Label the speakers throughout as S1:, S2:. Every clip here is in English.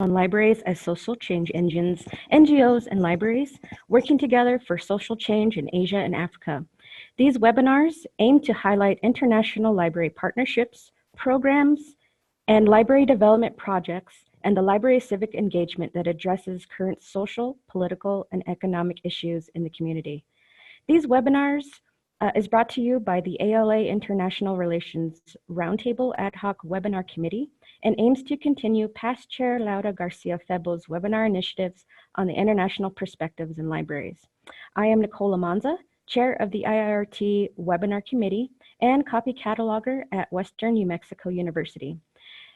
S1: on libraries as social change engines, NGOs, and libraries working together for social change in Asia and Africa. These webinars aim to highlight international library partnerships, programs, and library development projects, and the library civic engagement that addresses current social, political, and economic issues in the community. These webinars is brought to you by the ALA International Relations Roundtable Ad Hoc Webinar Committee and aims to continue past Chair Laura Garcia Febo's webinar initiatives on the international perspectives in libraries. I am Nicole Amanza, Chair of the IIRT Webinar Committee and Copy Cataloger at Western New Mexico University.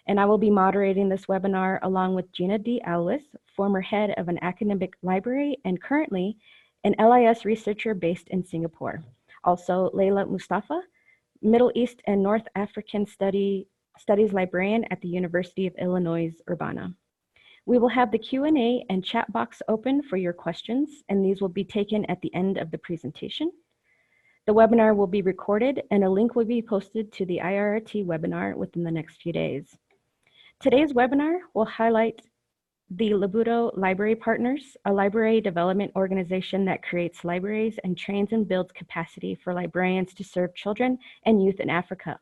S1: And I will be moderating this webinar along with Gina D. Aulis, former head of an academic library and currently an LIS researcher based in Singapore. Also, Leila Mustafa, Middle East and North African Studies librarian at the University of Illinois, Urbana. We will have the Q&A and chat box open for your questions, and these will be taken at the end of the presentation. The webinar will be recorded and a link will be posted to the IRT webinar within the next few days. Today's webinar will highlight the Labuto Library Partners, a library development organization that creates libraries and trains and builds capacity for librarians to serve children and youth in Africa.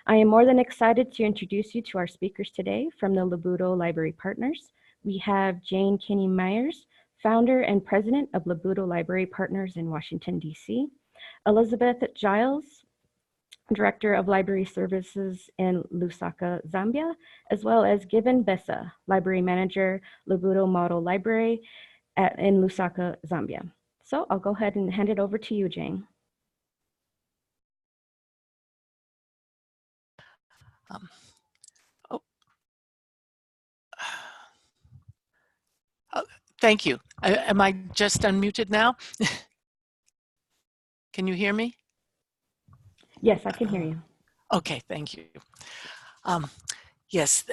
S1: I am more than excited to introduce you to our speakers today from the Labuto Library Partners. We have Jane Kinney Myers, founder and president of Labuto Library Partners in Washington, D.C., Elizabeth Giles, Director of Library Services in Lusaka, Zambia, as well as Given Bessa, Library Manager, Labuto Model Library in Lusaka, Zambia. So I'll go ahead and hand it over to you, Jane.
S2: Thank you. Am I just unmuted now? Can you hear me?
S1: Yes, I can hear you.
S2: Okay, thank you. Yes,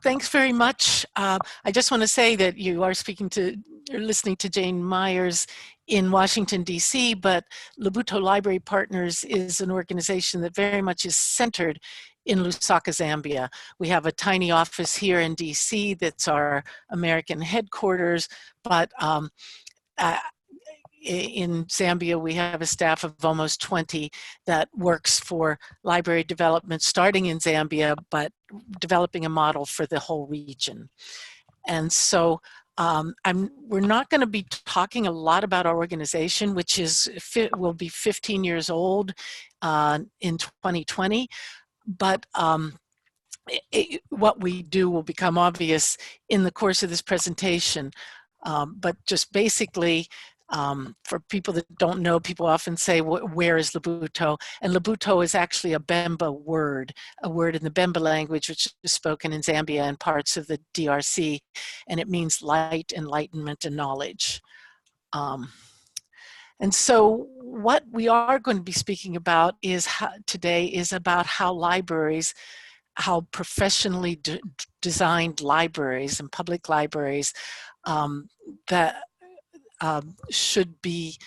S2: thanks very much. I just want to say that you're listening to Jane Myers in Washington, D.C., but Labuto Library Partners is an organization that very much is centered in Lusaka, Zambia. We have a tiny office here in D.C. that's our American headquarters, but in Zambia, we have a staff of almost 20 that works for library development, starting in Zambia, but developing a model for the whole region. And so we're not going to be talking a lot about our organization, which will be 15 years old in 2020, but what we do will become obvious in the course of this presentation. But just basically, for people that don't know, people often say, where is Labuto? And Labuto is actually a Bemba word, a word in the Bemba language, which is spoken in Zambia and parts of the DRC, and it means light, enlightenment, and knowledge. And so what we are going to be speaking about today is about how libraries, how professionally designed libraries and public libraries that should be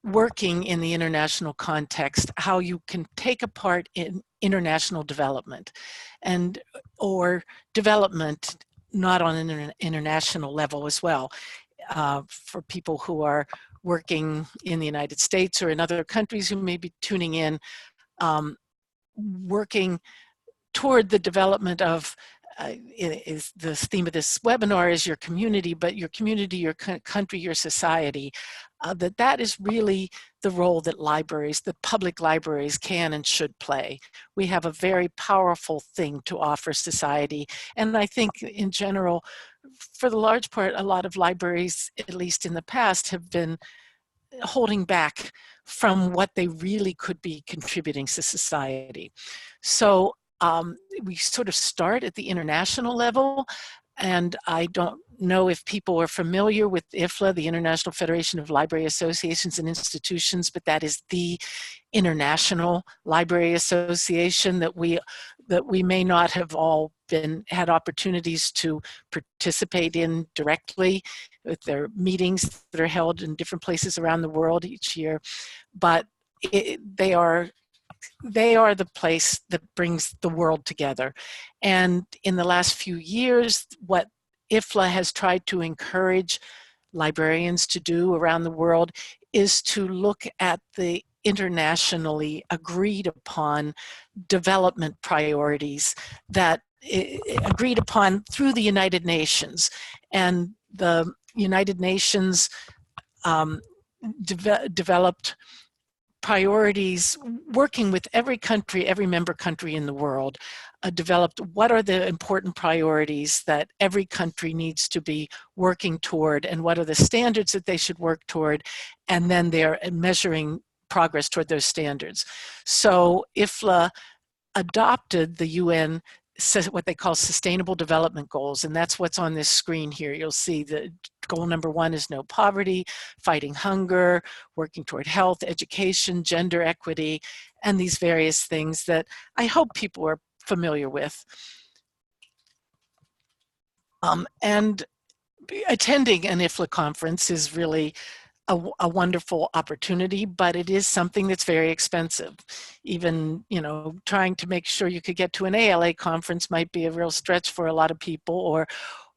S2: working in the international context, how you can take a part in international development or development not on an international level as well. For people who are working in the United States or in other countries who may be tuning in, working toward the development of is the theme of this webinar is your community, but your community, your country, your society, that is really the role that libraries, the public libraries can and should play. We have a very powerful thing to offer society. And I think in general, for the large part, a lot of libraries, at least in the past, have been holding back from what they really could be contributing to society. So we sort of start at the international level, and I don't know if people are familiar with IFLA, the International Federation of Library Associations and Institutions, but that is the international library association that we may not have all had opportunities to participate in directly with their meetings that are held in different places around the world each year, but they are the place that brings the world together. And in the last few years, what IFLA has tried to encourage librarians to do around the world is to look at the internationally agreed upon development priorities that agreed upon through the United Nations. And the United Nations developed priorities, working with every country, every member country in the world, developed what are the important priorities that every country needs to be working toward, and what are the standards that they should work toward, and then they're measuring progress toward those standards. So IFLA adopted the UN what they call Sustainable Development Goals, and that's what's on this screen here. You'll see that goal number 1 is no poverty, fighting hunger, working toward health, education, gender equity, and these various things that I hope people are familiar with. And attending an IFLA conference is really a wonderful opportunity, but it is something that's very expensive. Even, you know, trying to make sure you could get to an ALA conference might be a real stretch for a lot of people,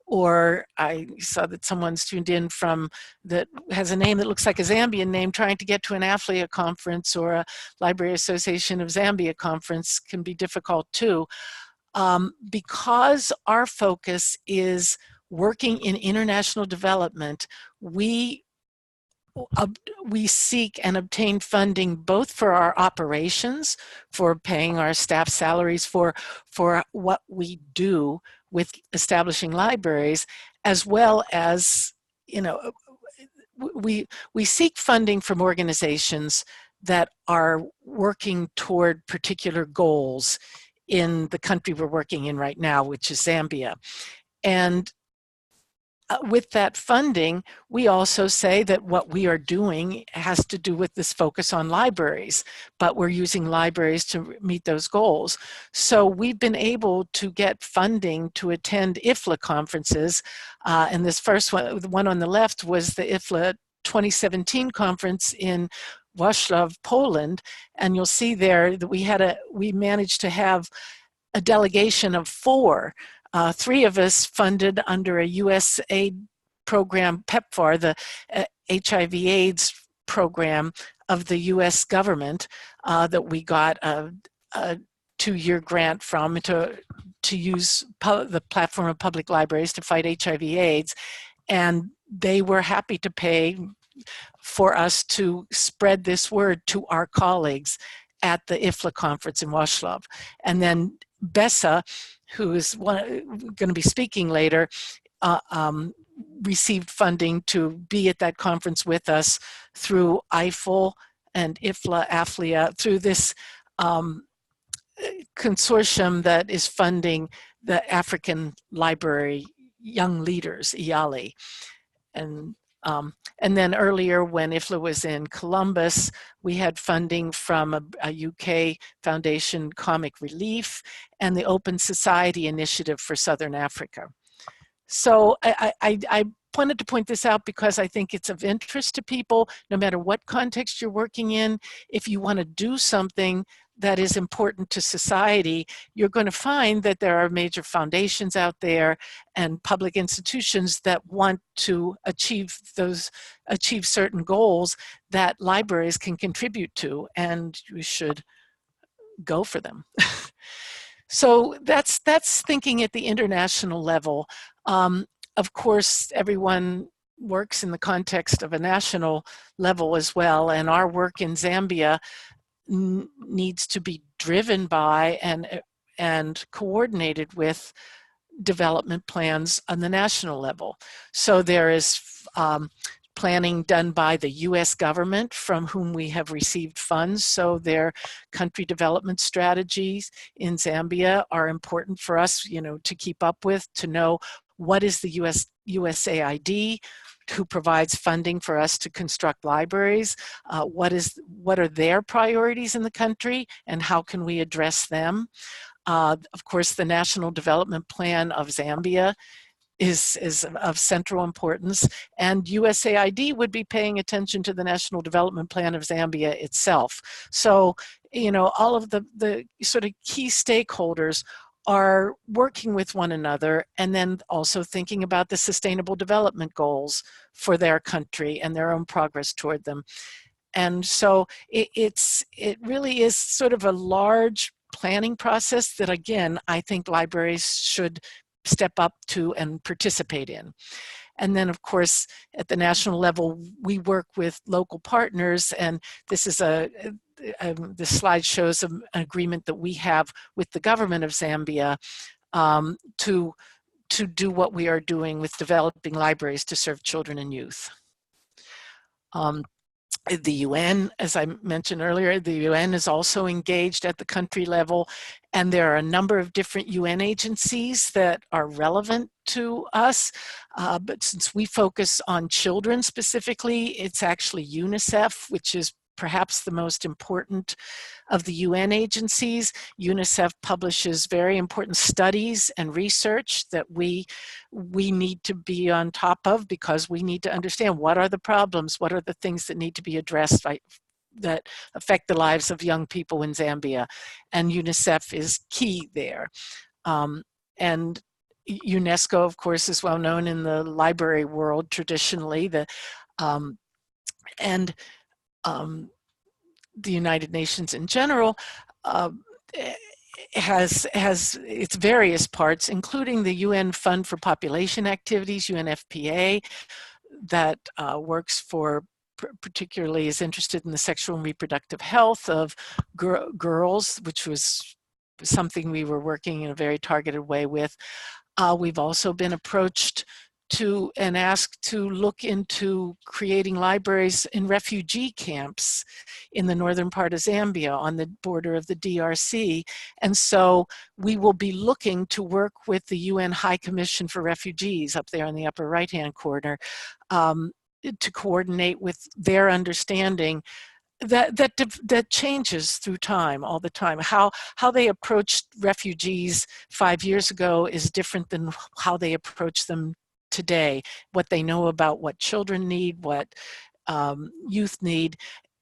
S2: or I saw that someone's tuned in from that has a name that looks like a Zambian name, trying to get to an AFLIA conference or a Library Association of Zambia conference can be difficult too. Because our focus is working in international development, we seek and obtain funding both for our operations, for paying our staff salaries, for what we do with establishing libraries, as well as, you know, we seek funding from organizations that are working toward particular goals in the country we're working in right now, which is Zambia. And with that funding, we also say that what we are doing has to do with this focus on libraries, but we're using libraries to meet those goals. So we've been able to get funding to attend IFLA conferences, and this first one, the one on the left, was the IFLA 2017 conference in Wrocław, Poland, and you'll see there that we managed to have a delegation of 4. 3 of us funded under a USAID program, PEPFAR, the HIV/AIDS program of the US government, that we got a 2-year grant from to use the platform of public libraries to fight HIV/AIDS. And they were happy to pay for us to spread this word to our colleagues at the IFLA conference in Wrocław. And then Bessa, who is going to be speaking later, received funding to be at that conference with us through EIFL and IFLA, AFLIA, through this consortium that is funding the African Library Young Leaders, IALI. And then earlier, when IFLA was in Columbus, we had funding from a UK foundation, Comic Relief, and the Open Society Initiative for Southern Africa. So I wanted to point this out because I think it's of interest to people, no matter what context you're working in. If you want to do something that is important to society, you're going to find that there are major foundations out there and public institutions that want to achieve certain goals that libraries can contribute to, and you should go for them. So that's thinking at the international level. Of course, everyone works in the context of a national level as well, and our work in Zambia needs to be driven by and coordinated with development plans on the national level. So there is planning done by the US government, from whom we have received funds. So their country development strategies in Zambia are important for us, you know, to keep up with, to know what is the USAID, who provides funding for us to construct libraries, what are their priorities in the country, and how can we address them. Of course, the National Development Plan of Zambia is of central importance, and USAID would be paying attention to the National Development Plan of Zambia itself. So, you know, all of the sort of key stakeholders are working with one another, and then also thinking about the sustainable development goals for their country and their own progress toward them. And so it really is sort of a large planning process that, again, I think libraries should step up to and participate in. And then, of course, at the national level, we work with local partners, and this is this slide shows an agreement that we have with the government of Zambia to do what we are doing with developing libraries to serve children and youth. The UN, as I mentioned earlier, the UN is also engaged at the country level, and there are a number of different UN agencies that are relevant to us. But since we focus on children specifically, it's actually UNICEF, which is perhaps the most important of the UN agencies. UNICEF publishes very important studies and research that we need to be on top of, because we need to understand what are the problems, what are the things that need to be addressed that affect the lives of young people in Zambia. And UNICEF is key there. And UNESCO, of course, is well known in the library world traditionally. The United Nations in general has its various parts, including the UN Fund for Population Activities, UNFPA, that works for, particularly is interested in the sexual and reproductive health of girls, which was something we were working in a very targeted way with. We've also been approached to and asked to look into creating libraries in refugee camps in the northern part of Zambia on the border of the DRC. And so we will be looking to work with the UN High Commission for Refugees up there in the upper right-hand corner to coordinate with their understanding that changes through time, all the time. How they approached refugees 5 years ago is different than how they approach them today. What they know about what children need, what youth need,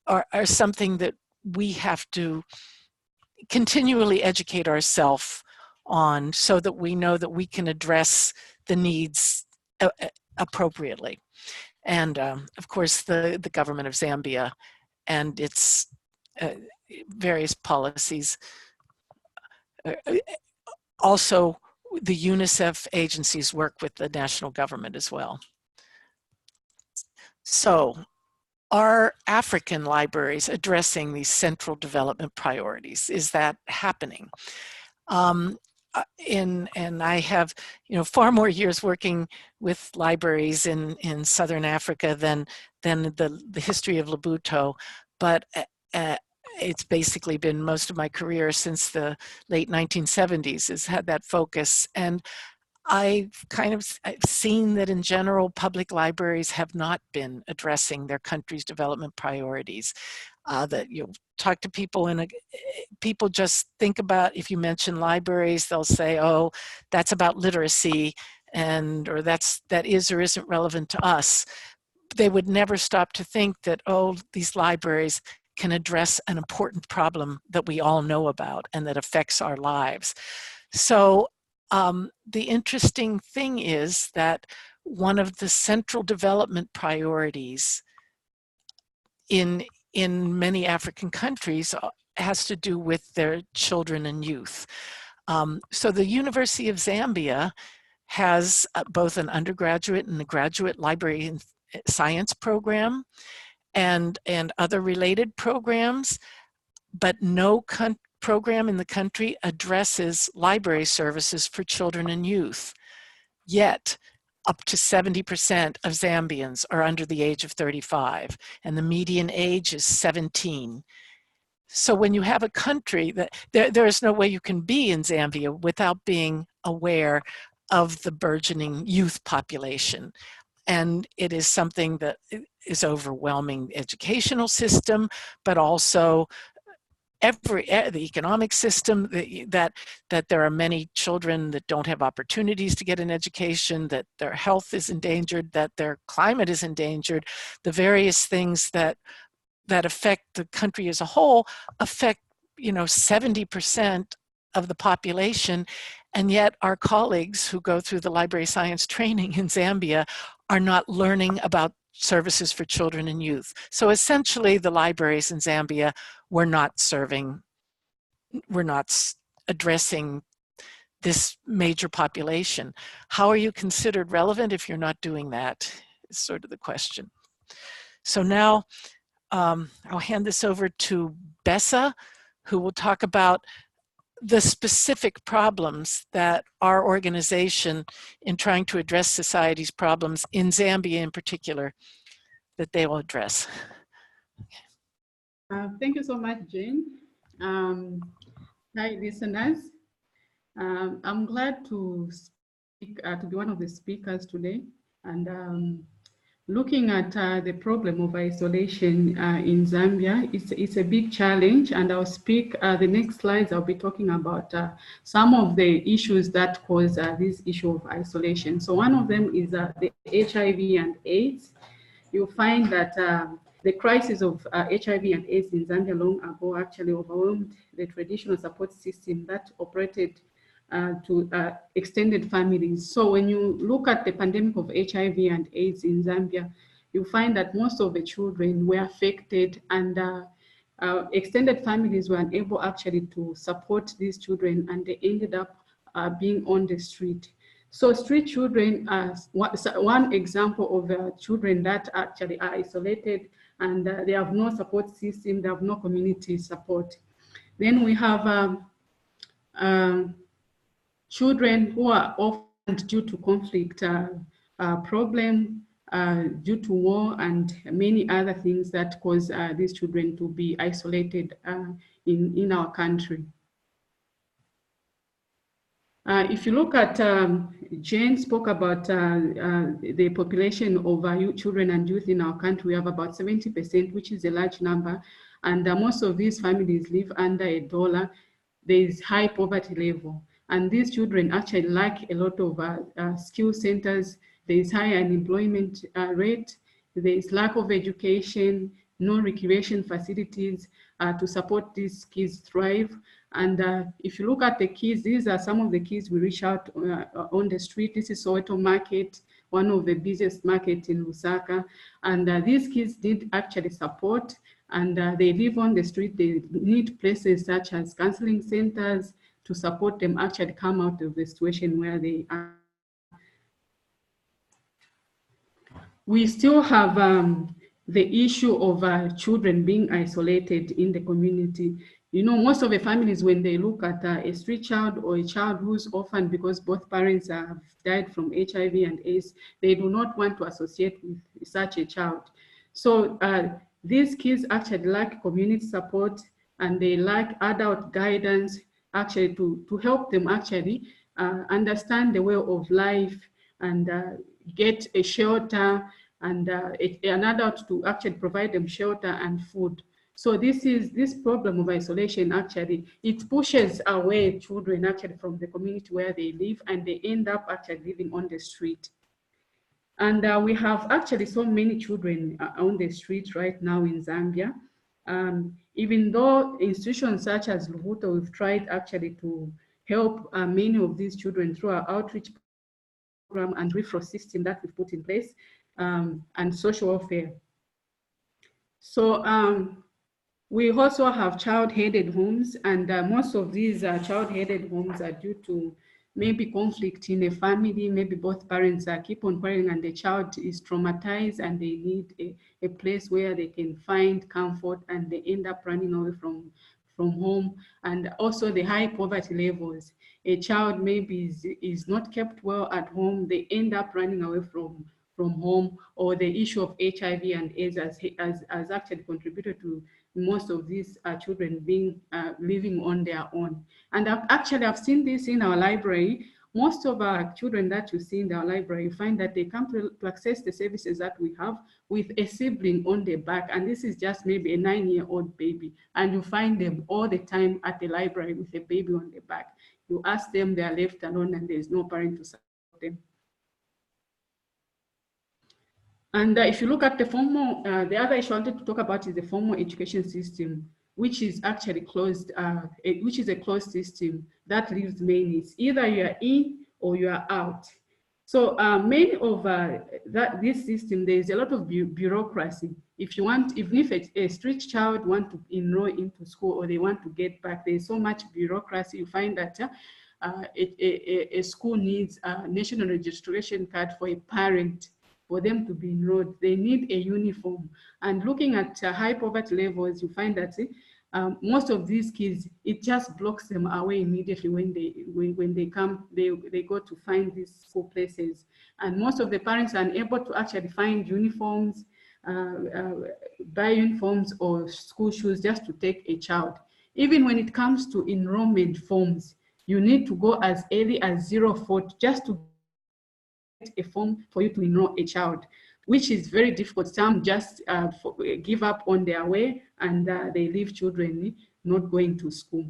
S2: are something that we have to continually educate ourselves on, so that we know that we can address the needs appropriately. And of course, the government of Zambia and its various policies. Also, the UNICEF agencies work with the national government as well. So, are African libraries addressing these central development priorities? Is that happening? And I have, far more years working with libraries in Southern Africa than the history of Labuto, but it's basically been most of my career since the late 1970s has had that focus. And I've seen that in general, public libraries have not been addressing their country's development priorities. That you talk to people and people just think about, if you mention libraries, they'll say, oh, that's about literacy, or that is or isn't relevant to us. They would never stop to think that, oh, these libraries can address an important problem that we all know about and that affects our lives. So the interesting thing is that one of the central development priorities in many African countries has to do with their children and youth. So the University of Zambia has both an undergraduate and a graduate library and science program and other related programs, but no program in the country addresses library services for children and youth. Yet, up to 70% of Zambians are under the age of 35, and the median age is 17. So when you have a country that there is no way you can be in Zambia without being aware of the burgeoning youth population. And it is something that is overwhelming the educational system, but also the economic system, that there are many children that don't have opportunities to get an education, that their health is endangered, that their climate is endangered. The various things that affect the country as a whole affect 70% of the population, and yet our colleagues who go through the library science training in Zambia are not learning about services for children and youth. So essentially the libraries in Zambia were not addressing this major population. How are you considered relevant if you're not doing that, is sort of the question. So now I'll hand this over to Bessa, who will talk about the specific problems that our organization, in trying to address society's problems in Zambia in particular, that they will address.
S3: Thank you so much, Jane. Hi, listeners. I'm glad to speak, to be one of the speakers today, and looking at the problem of isolation in Zambia. It's a big challenge, and I'll speak, the next slides, I'll be talking about some of the issues that cause this issue of isolation. So one of them is the HIV and AIDS. You'll find that the crisis of HIV and AIDS in Zambia long ago actually overwhelmed the traditional support system that operated to extended families. So when you look at the pandemic of HIV and AIDS in Zambia, you find that most of the children were affected, and extended families were unable actually to support these children, and they ended up being on the street. So street children are one example of children that actually are isolated, and they have no support system, they have no community support. Then we have children who are orphaned due to conflict problem, due to war, and many other things that cause these children to be isolated in our country. If you look at, Jane spoke about the population of children and youth in our country. We have about 70%, which is a large number, and most of these families live under $1. There is high poverty level, and these children actually lack a lot of skill centers. There is high unemployment rate. There is lack of education, no recreation facilities to support these kids thrive. And if you look at the kids, these are some of the kids we reach out on the street. This is Soweto Market, one of the busiest markets in Lusaka. And these kids need actually support, and they live on the street. They need places such as counseling centers to support them actually come out of the situation where they are. We still have the issue of children being isolated in the community. You know, most of the families, when they look at a street child or a child who's orphaned because both parents have died from HIV and AIDS, they do not want to associate with such a child. So these kids actually lack community support, and they lack adult guidance actually to help them actually understand the way of life, and get a shelter, and an adult to actually provide them shelter and food. So this problem of isolation actually, it pushes away children actually from the community where they live, and they end up actually living on the street. And we have actually so many children on the street right now in Zambia. Even though institutions such as Luvuto, we've tried actually to help many of these children through our outreach program and referral system that we've put in place, and social welfare. So we also have child-headed homes, and most of these child-headed homes are due to maybe conflict in a family. Maybe both parents keep on quarreling, and the child is traumatized, and they need a place where they can find comfort, and they end up running away from home. And also the high poverty levels. A child maybe is not kept well at home, they end up running away from home, or the issue of HIV and AIDS has actually contributed to most of these children being living on their own. And I've seen this in our library. Most of our children that you see in our library, you find that they come to access the services that we have with a sibling on their back, and this is just maybe a 9-year-old baby, and you find them all the time at the library with a baby on their back. You ask them, they are left alone, and there's no parent to support them. And if you look at the formal, the other issue I wanted to talk about is the formal education system. which is actually closed, which is a closed system that leaves many. It's either you are in or you are out. So many of this system, there is a lot of bureaucracy. If you want, even if a street child want to enroll into school or they want to get back, there's so much bureaucracy. You find that a school needs a national registration card for a parent for them to be enrolled. They need a uniform. And looking at high poverty levels, you find that most of these kids, it just blocks them away immediately when they come, they go to find these school places. And most of the parents are unable to actually find uniforms, buy uniforms or school shoes just to take a child. Even when it comes to enrollment forms, you need to go as early as 04 just to get a form for you to enroll a child, which is very difficult. Some just give up on their way and they leave children not going to school.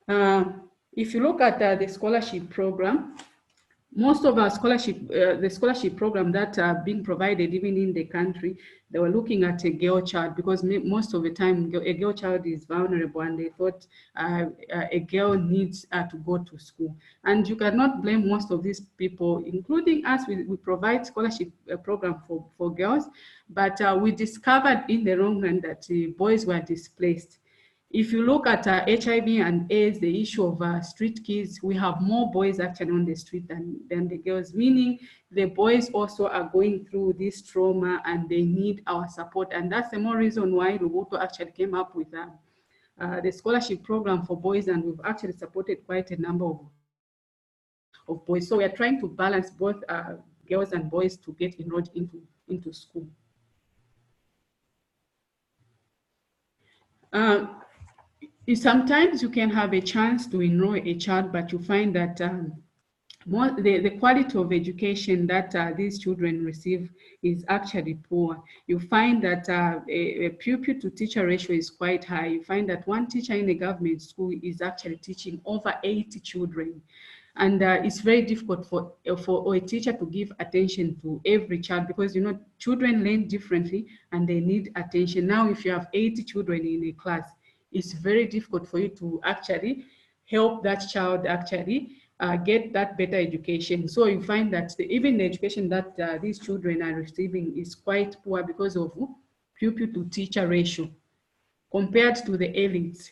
S3: If you look at the scholarship program, most of our scholarship, the scholarship program that are being provided even in the country, they were looking at a girl child because most of the time a girl child is vulnerable and they thought a girl needs to go to school. And you cannot blame most of these people, including us. We provide scholarship program for girls, but we discovered in the long run that boys were displaced. If you look at HIV and AIDS, the issue of street kids, we have more boys actually on the street than the girls, meaning the boys also are going through this trauma and they need our support. And that's the more reason why Lubuto actually came up with the scholarship program for boys, and we've actually supported quite a number of boys. So we are trying to balance both girls and boys to get enrolled into school. Sometimes you can have a chance to enroll a child, but you find that the quality of education that these children receive is actually poor. You find that a pupil to teacher ratio is quite high. You find that one teacher in a government school is actually teaching over 80 children. And it's very difficult for a teacher to give attention to every child because, you know, children learn differently and they need attention. Now, if you have 80 children in a class, it's very difficult for you to actually help that child actually get that better education. So you find that even the education that these children are receiving is quite poor because of pupil to teacher ratio compared to the elites.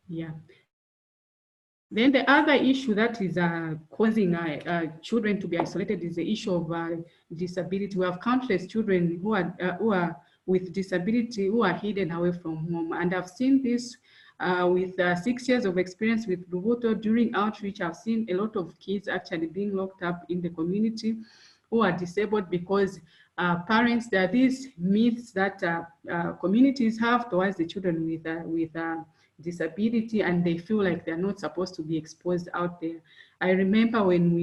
S3: Yeah. Then the other issue that is causing children to be isolated is the issue of disability. We have countless children who are with disability who are hidden away from home. And I've seen this with 6 years of experience with Lubuto. During outreach, I've seen a lot of kids actually being locked up in the community who are disabled because parents, there are these myths that communities have towards the children with disability, and they feel like they're not supposed to be exposed out there. I remember when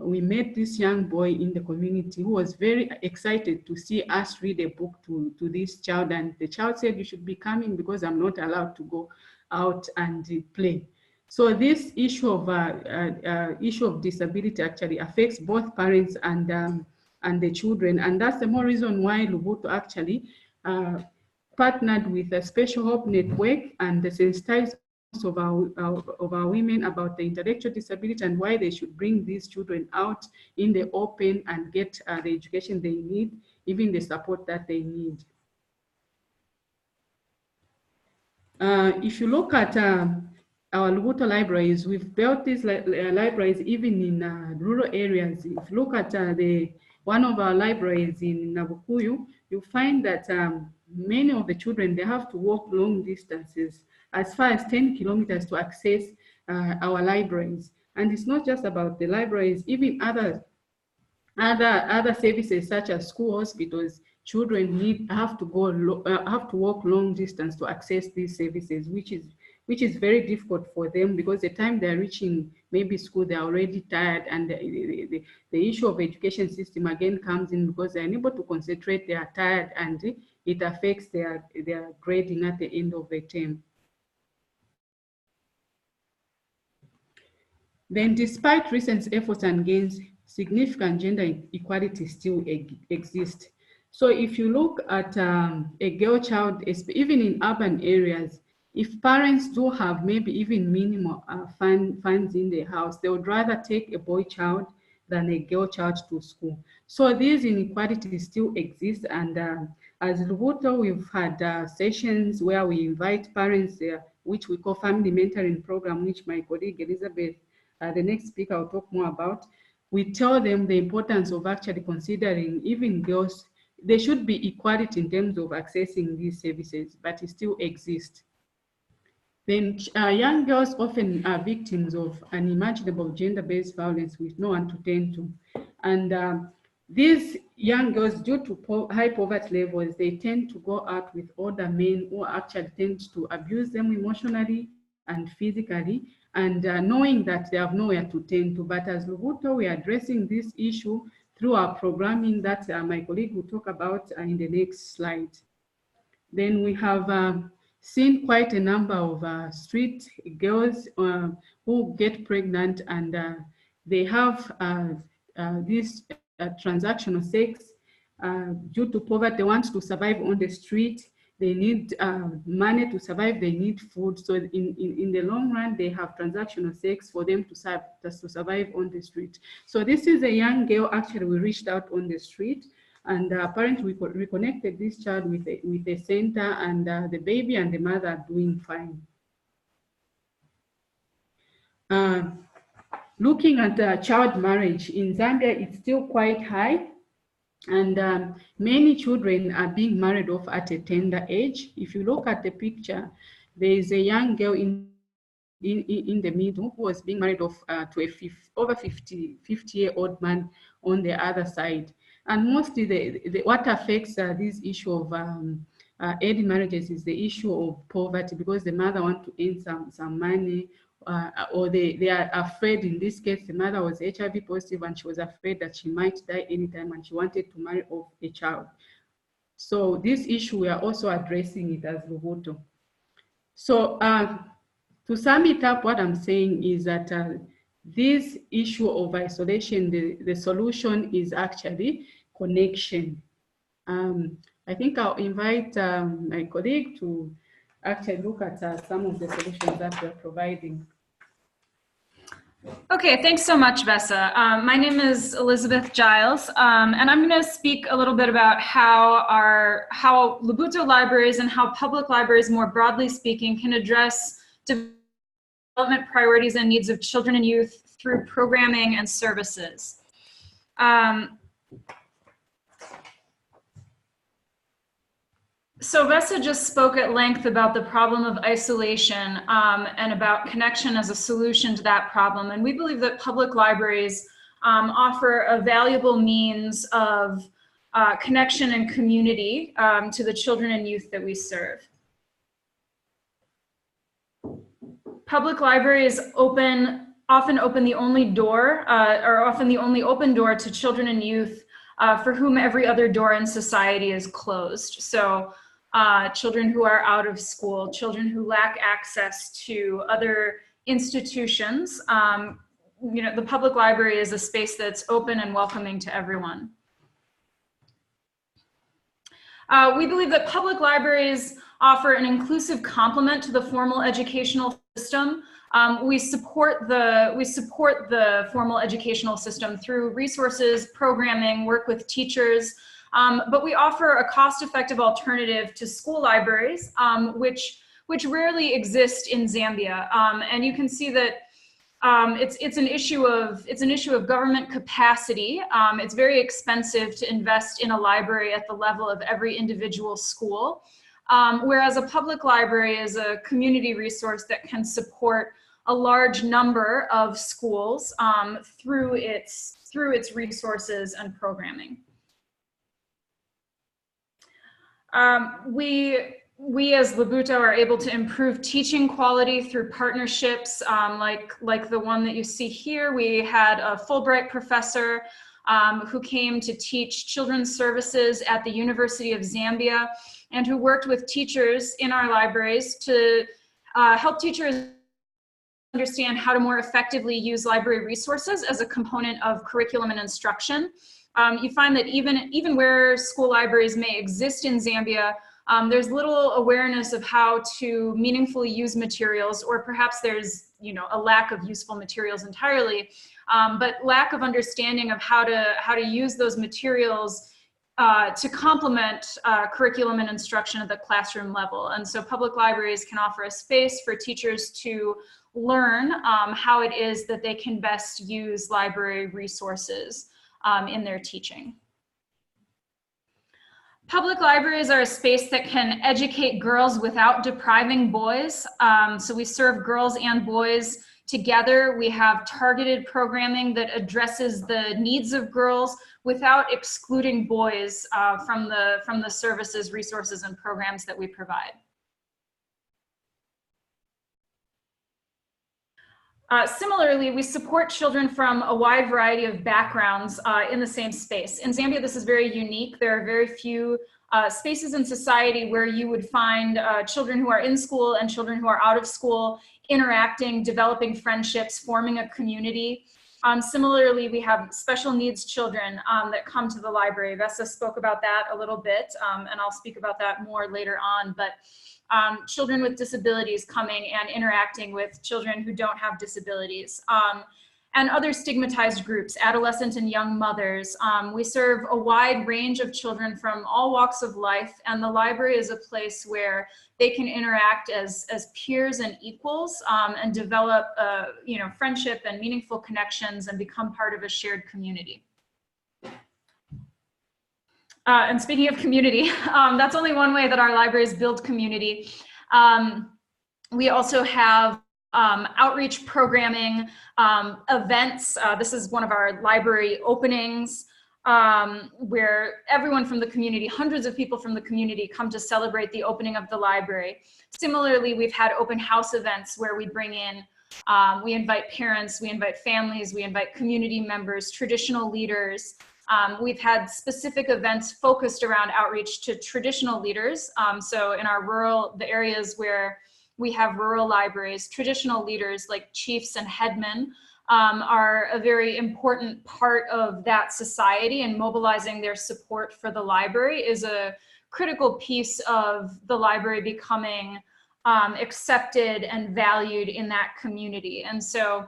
S3: we met this young boy in the community who was very excited to see us read a book to this child, and the child said, "You should be coming because I'm not allowed to go out and play." So this issue of disability actually affects both parents and the children, and that's the more reason why Lubuto actually partnered with a Special Hope Network and the sensitized of our women about the intellectual disability and why they should bring these children out in the open and get the education they need, even the support that they need. If you look at our Lubuto libraries, we've built these libraries even in rural areas. If you look at one of our libraries in Nabukuyu, you find that many of the children, they have to walk long distances as far as 10 kilometers to access our libraries. And it's not just about the libraries, even other services such as school, hospitals. Children have to walk long distance to access these services, which is very difficult for them because the time they're reaching maybe school, they're already tired, and the issue of education system again comes in because they're unable to concentrate, they are tired, and it affects their grading at the end of the term. Then despite recent efforts and gains, significant gender equality still exists. So if you look at a girl child, even in urban areas, if parents do have maybe even minimal funds in their house, they would rather take a boy child than a girl child to school. So these inequalities still exist, and as Lubuto, we've had sessions where we invite parents, which we call family mentoring program, which my colleague Elizabeth, the next speaker, will talk more about. We tell them the importance of actually considering even girls, there should be equality in terms of accessing these services, but it still exists. Then young girls often are victims of unimaginable gender-based violence with no one to turn to. And these young girls, due to high poverty levels, they tend to go out with older men who actually tend to abuse them emotionally and physically, and knowing that they have nowhere to turn to. But as Lubuto, we are addressing this issue through our programming that my colleague will talk about in the next slide. Then we have seen quite a number of street girls who get pregnant, and they have this transactional sex due to poverty. They want to survive on the street. They need money to survive. They need food. So in the long run, they have transactional sex for them to survive on the street. So this is a young girl. Actually, we reached out on the street, and apparently we reconnected this child with a center, and the baby and the mother are doing fine. Looking at child marriage in Zambia, it's still quite high, and many children are being married off at a tender age. If you look at the picture, there is a young girl in the middle who was being married off to a over 50-year-old man on the other side. And mostly what affects this issue of early marriages is the issue of poverty, because the mother wants to earn some money, or they are afraid. In this case, the mother was HIV positive and she was afraid that she might die anytime, and she wanted to marry off a child. So this issue, we are also addressing it as Lubuto. So to sum it up, what I'm saying is that this issue of isolation, the solution is actually connection. I think I'll invite my colleague to actually look at some of the solutions that we're providing.
S4: Okay, thanks so much, Vesa. My name is Elizabeth Giles, and I'm going to speak a little bit about how Lubuto libraries and how public libraries, more broadly speaking, can address development priorities and needs of children and youth through programming and services. So Vesa just spoke at length about the problem of isolation and about connection as a solution to that problem. And we believe that public libraries offer a valuable means of connection and community to the children and youth that we serve. Public libraries often open the only door, or often the only open door to children and youth for whom every other door in society is closed. So children who are out of school, children who lack access to other institutions. You know, the public library is a space that's open and welcoming to everyone. We believe that public libraries offer an inclusive complement to the formal educational system. We support the formal educational system through resources, programming, work with teachers, but we offer a cost-effective alternative to school libraries, which rarely exist in Zambia. And you can see that it's an issue of government capacity. It's very expensive to invest in a library at the level of every individual school, whereas a public library is a community resource that can support a large number of schools through its resources and programming. We as Lubuto are able to improve teaching quality through partnerships like the one that you see here. We had a Fulbright professor who came to teach children's services at the University of Zambia, and who worked with teachers in our libraries to help teachers understand how to more effectively use library resources as a component of curriculum and instruction. You find that even where school libraries may exist in Zambia, there's little awareness of how to meaningfully use materials, or perhaps there's a lack of useful materials entirely, but lack of understanding of how to use those materials to complement curriculum and instruction at the classroom level. And so public libraries can offer a space for teachers to learn how it is that they can best use library resources in their teaching. Public libraries are a space that can educate girls without depriving boys. So we serve girls and boys together. We have targeted programming that addresses the needs of girls without excluding boys from the services, resources, and programs that we provide. Similarly, we support children from a wide variety of backgrounds in the same space. In Zambia, this is very unique. There are very few spaces in society where you would find children who are in school and children who are out of school interacting, developing friendships, forming a community. Similarly, we have special needs children that come to the library. Vesa spoke about that a little bit, and I'll speak about that more later on. But children with disabilities coming and interacting with children who don't have disabilities, and other stigmatized groups, adolescent and young mothers. We serve a wide range of children from all walks of life, and the library is a place where they can interact as peers and equals, and develop friendship and meaningful connections and become part of a shared community. And speaking of community, that's only one way that our libraries build community. We also have outreach programming, events. This is one of our library openings, where everyone from the community, hundreds of people from the community, come to celebrate the opening of the library. Similarly, we've had open house events where we bring in, we invite parents, we invite families, we invite community members, traditional leaders. We've had specific events focused around outreach to traditional leaders. So in our the areas where we have rural libraries, traditional leaders like chiefs and headmen are a very important part of that society, and mobilizing their support for the library is a critical piece of the library becoming accepted and valued in that community. And so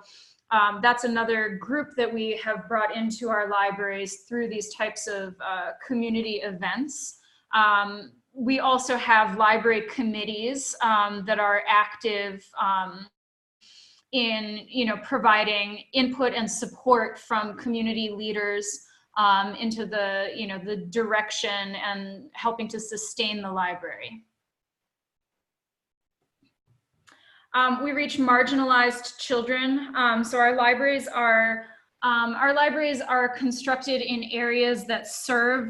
S4: that's another group that we have brought into our libraries through these types of community events. We also have library committees that are active in providing input and support from community leaders into the direction and helping to sustain the library. We reach marginalized children. So our libraries are constructed in areas that serve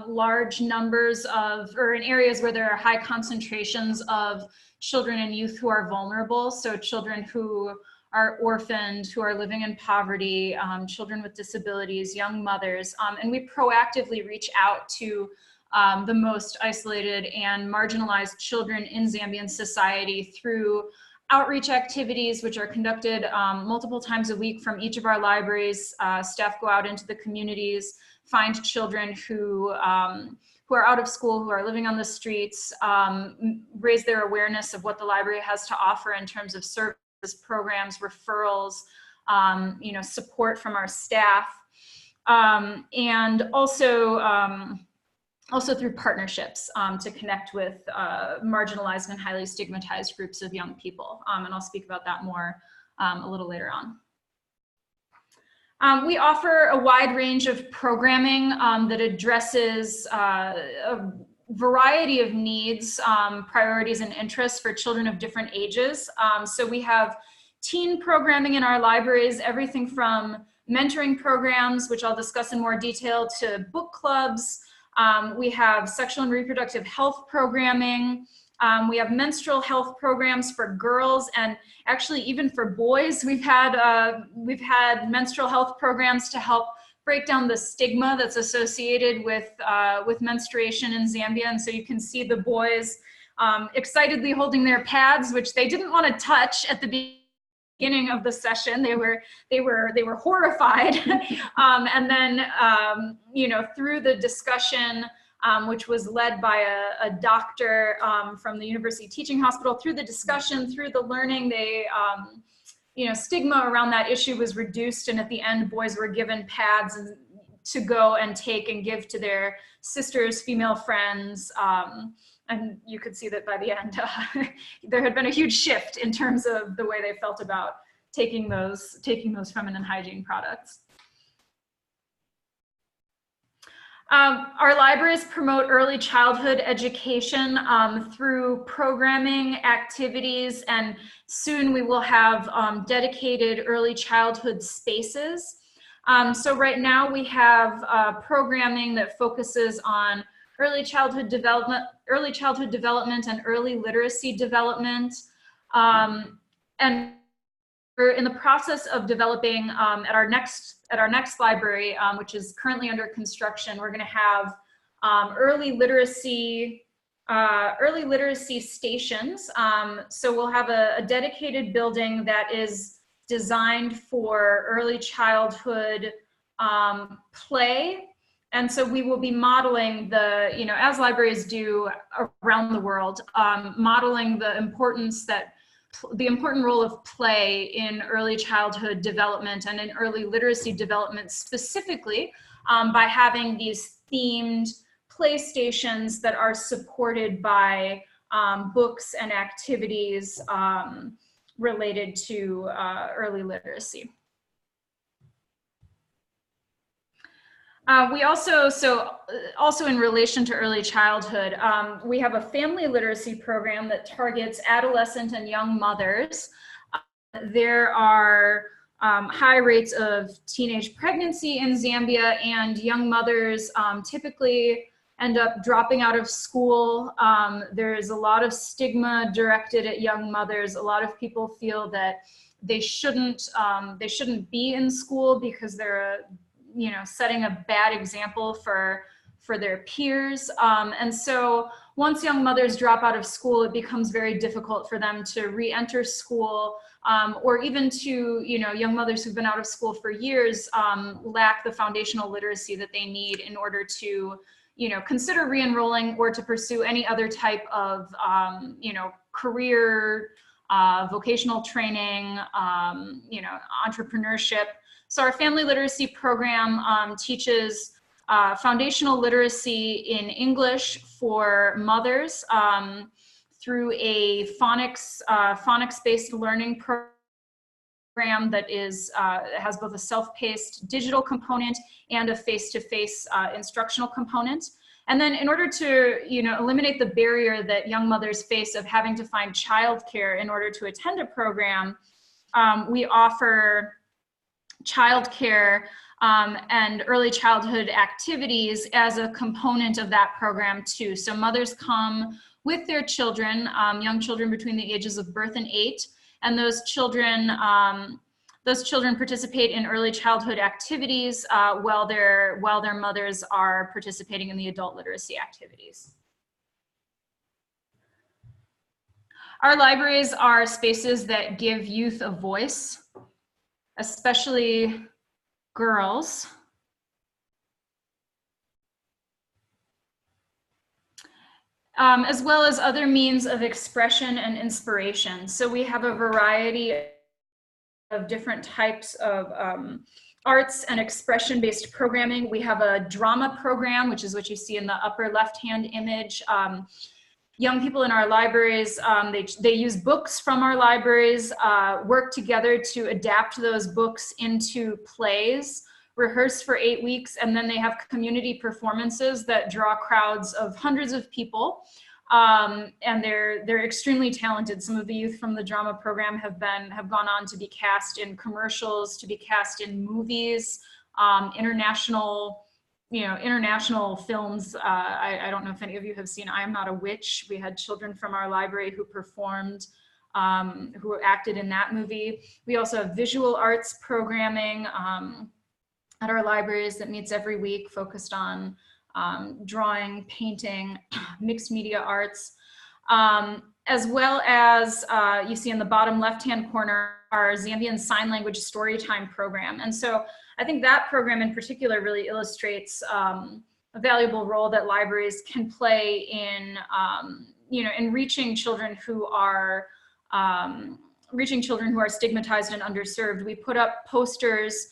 S4: large numbers of, or in areas where there are high concentrations of children and youth who are vulnerable. So children who are orphaned, who are living in poverty, children with disabilities, young mothers. And we proactively reach out to the most isolated and marginalized children in Zambian society through outreach activities, which are conducted multiple times a week from each of our libraries. Staff go out into the communities, find children who are out of school, who are living on the streets, raise their awareness of what the library has to offer in terms of services, programs, referrals, support from our staff, and also through partnerships to connect with marginalized and highly stigmatized groups of young people. And I'll speak about that more a little later on. We offer a wide range of programming that addresses a variety of needs, priorities, and interests for children of different ages. So we have teen programming in our libraries, everything from mentoring programs, which I'll discuss in more detail, to book clubs. We have sexual and reproductive health programming. We have menstrual health programs for girls, and actually even for boys. We've had menstrual health programs to help break down the stigma that's associated with menstruation in Zambia. And so you can see the boys excitedly holding their pads, which they didn't want to touch at the beginning of the session. They were horrified. And then, you know, through the discussion, which was led by a doctor from the University Teaching Hospital, through the discussion, through the learning, they, you know, stigma around that issue was reduced. And at the end, boys were given pads to go and take and give to their sisters, female friends. And you could see that by the end, there had been a huge shift in terms of the way they felt about taking those feminine hygiene products. Our libraries promote early childhood education through programming, activities, and soon we will have dedicated early childhood spaces. So right now we have programming that focuses on early childhood development and early literacy development. And we're in the process of developing at our next library, which is currently under construction. We're going to have early literacy stations. So we'll have a dedicated building that is designed for early childhood play. And so we will be modeling the, you know, as libraries do around the world, modeling the important role of play in early childhood development and in early literacy development, specifically by having these themed play stations that are supported by books and activities related to early literacy. We also in relation to early childhood, we have a family literacy program that targets adolescent and young mothers. There are high rates of teenage pregnancy in Zambia, and young mothers typically end up dropping out of school. There's a lot of stigma directed at young mothers. A lot of people feel that they shouldn't be in school because they're you know, setting a bad example for their peers. And so once young mothers drop out of school, it becomes very difficult for them to re-enter school, or even to, you know, young mothers who've been out of school for years lack the foundational literacy that they need in order to, you know, consider re-enrolling or to pursue any other type of, you know, career, vocational training, you know, entrepreneurship. So our family literacy program teaches foundational literacy in English for mothers through a phonics-based learning program that is has both a self-paced digital component and a face-to-face instructional component. And then in order to, you know, eliminate the barrier that young mothers face of having to find childcare in order to attend a program, we offer childcare and early childhood activities as a component of that program too. So mothers come with their children, young children between the ages of birth and 8, and those children participate in early childhood activities while their mothers are participating in the adult literacy activities. Our libraries are spaces that give youth a voice, especially girls. As well as other means of expression and inspiration. So we have a variety of different types of arts and expression-based programming. We have a drama program, which is what you see in the upper left-hand image. Young people in our libraries, they use books from our libraries, work together to adapt those books into plays, rehearse for 8 weeks, and then they have community performances that draw crowds of hundreds of people. And they're extremely talented. Some of the youth from the drama program have gone on to be cast in commercials, to be cast in movies, international films. I don't know if any of you have seen I Am Not a Witch. We had children from our library who performed, who acted in that movie. We also have visual arts programming at our libraries that meets every week, focused on drawing, painting, mixed media arts. as well as you see in the bottom left-hand corner, our Zambian Sign Language Storytime program. And so I think that program in particular really illustrates a valuable role that libraries can play in, in reaching children who are stigmatized and underserved. We put up posters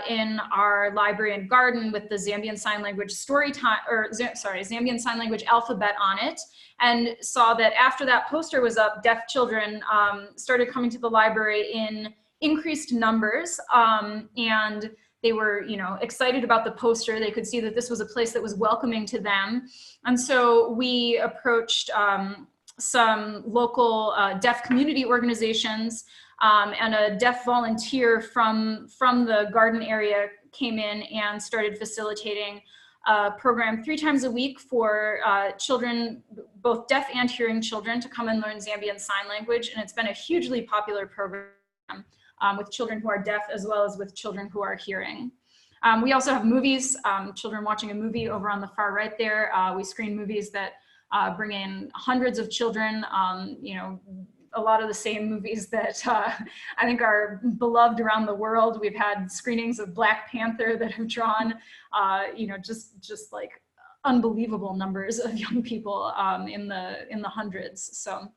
S4: in our library and garden with the Zambian Sign Language Zambian Sign Language alphabet on it, and saw that after that poster was up, deaf children started coming to the library in increased numbers, and they were, excited about the poster. They could see that this was a place that was welcoming to them. And so we approached some local deaf community organizations, and a deaf volunteer from the garden area came in and started facilitating a program 3 times a week for children, both deaf and hearing children, to come and learn Zambian Sign Language. And it's been a hugely popular program with children who are deaf as well as with children who are hearing. We also have movies, children watching a movie over on the far right there. We screen movies that bring in hundreds of children, a lot of the same movies that I think are beloved around the world. We've had screenings of Black Panther that have drawn, just like unbelievable numbers of young people in the hundreds. So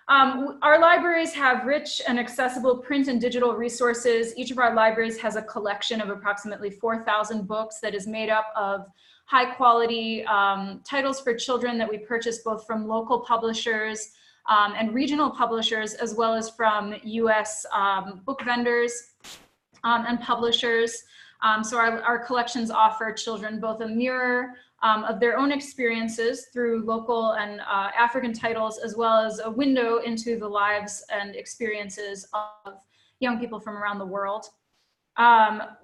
S4: our libraries have rich and accessible print and digital resources. Each of our libraries has a collection of approximately 4,000 books that is made up of high quality titles for children that we purchase both from local publishers and regional publishers, as well as from US book vendors and publishers. So our collections offer children both a mirror of their own experiences through local and African titles, as well as a window into the lives and experiences of young people from around the world. Our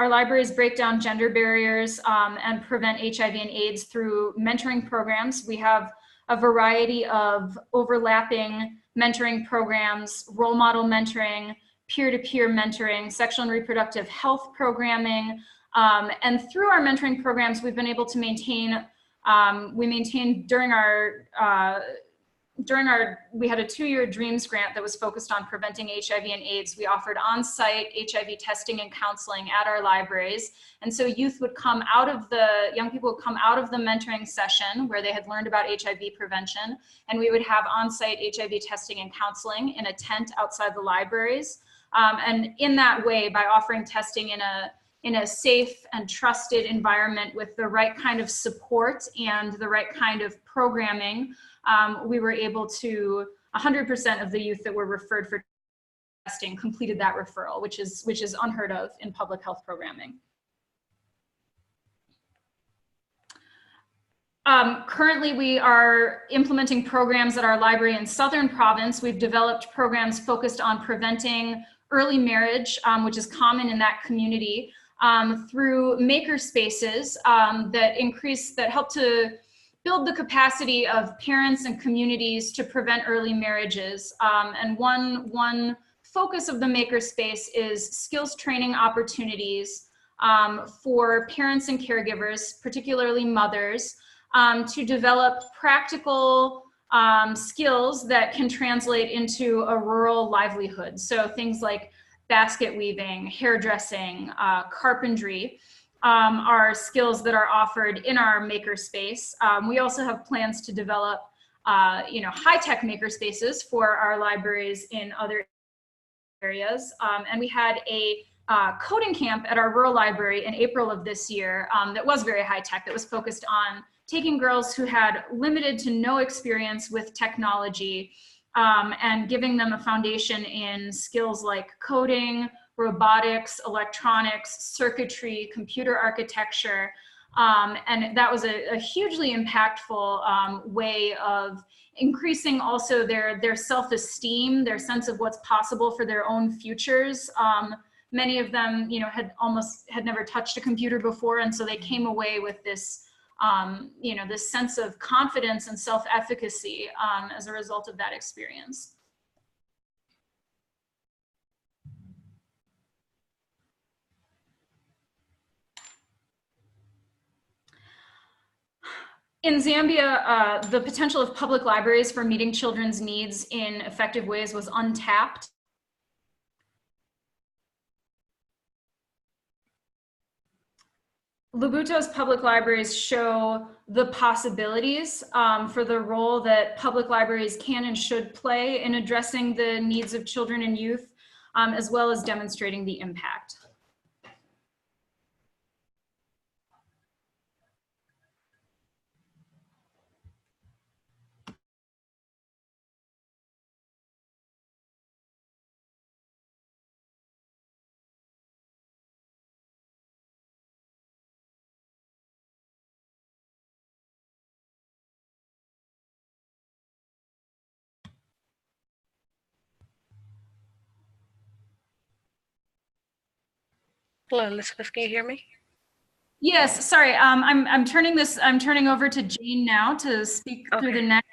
S4: libraries break down gender barriers and prevent HIV and AIDS through mentoring programs. We have a variety of overlapping mentoring programs, role model mentoring, peer-to-peer mentoring, sexual and reproductive health programming. And through our mentoring programs, we've been able to maintain, we had a 2-year DREAMS grant that was focused on preventing HIV and AIDS. We offered on-site HIV testing and counseling at our libraries. And so young people would come out of the mentoring session where they had learned about HIV prevention, and we would have on-site HIV testing and counseling in a tent outside the libraries. And in that way, by offering testing in a safe and trusted environment with the right kind of support and the right kind of programming, we were able to, 100% of the youth that were referred for testing completed that referral, which is unheard of in public health programming. Currently, we are implementing programs at our library in Southern Province. We've developed programs focused on preventing early marriage, which is common in that community, through maker spaces that help to build the capacity of parents and communities to prevent early marriages. And one focus of the makerspace is skills training opportunities for parents and caregivers, particularly mothers, to develop practical skills that can translate into a rural livelihood. So things like basket weaving, hairdressing, carpentry, are skills that are offered in our makerspace. We also have plans to develop, high-tech makerspaces for our libraries in other areas. And we had a coding camp at our rural library in April of this year that was very high-tech, that was focused on taking girls who had limited to no experience with technology and giving them a foundation in skills like coding, robotics, electronics, circuitry, computer architecture. And that was a hugely impactful way of increasing also their self-esteem, their sense of what's possible for their own futures. Many of them, had never touched a computer before, and so they came away with this, this sense of confidence and self-efficacy as a result of that experience. In Zambia, the potential of public libraries for meeting children's needs in effective ways was untapped. Lubuto's public libraries show the possibilities for the role that public libraries can and should play in addressing the needs of children and youth, as well as demonstrating the impact.
S5: Hello, Elizabeth, can you hear me?
S4: Yes, sorry, I'm turning over to Jane now to speak through the next.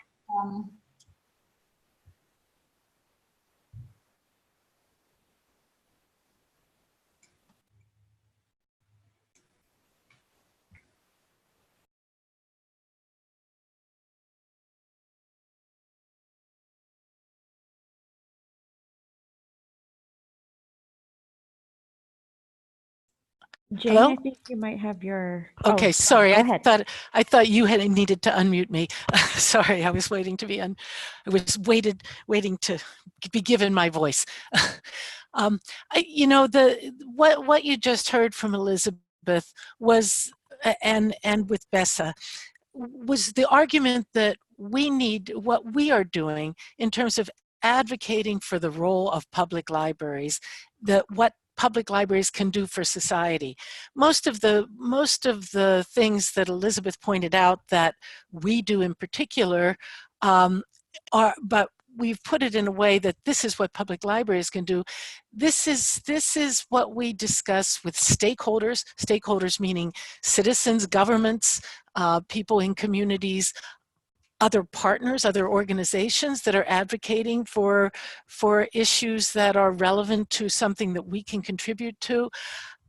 S1: Jane,
S2: Hello?
S1: I think you might have your.
S2: Okay,
S1: Oh,
S2: sorry.
S1: go ahead.
S2: I thought you had needed to unmute me. Sorry, I was waiting to be I was waiting to be given my voice. You know, what you just heard from Elizabeth was, and with Bessa, was the argument that we need, what we are doing in terms of advocating for the role of public libraries, that what public libraries can do for society. Most of the things that Elizabeth pointed out that we do in particular but we've put it in a way that this is what public libraries can do. This is what we discuss with stakeholders, stakeholders meaning citizens, governments, people in communities, other partners, other organizations that are advocating for issues that are relevant to something that we can contribute to.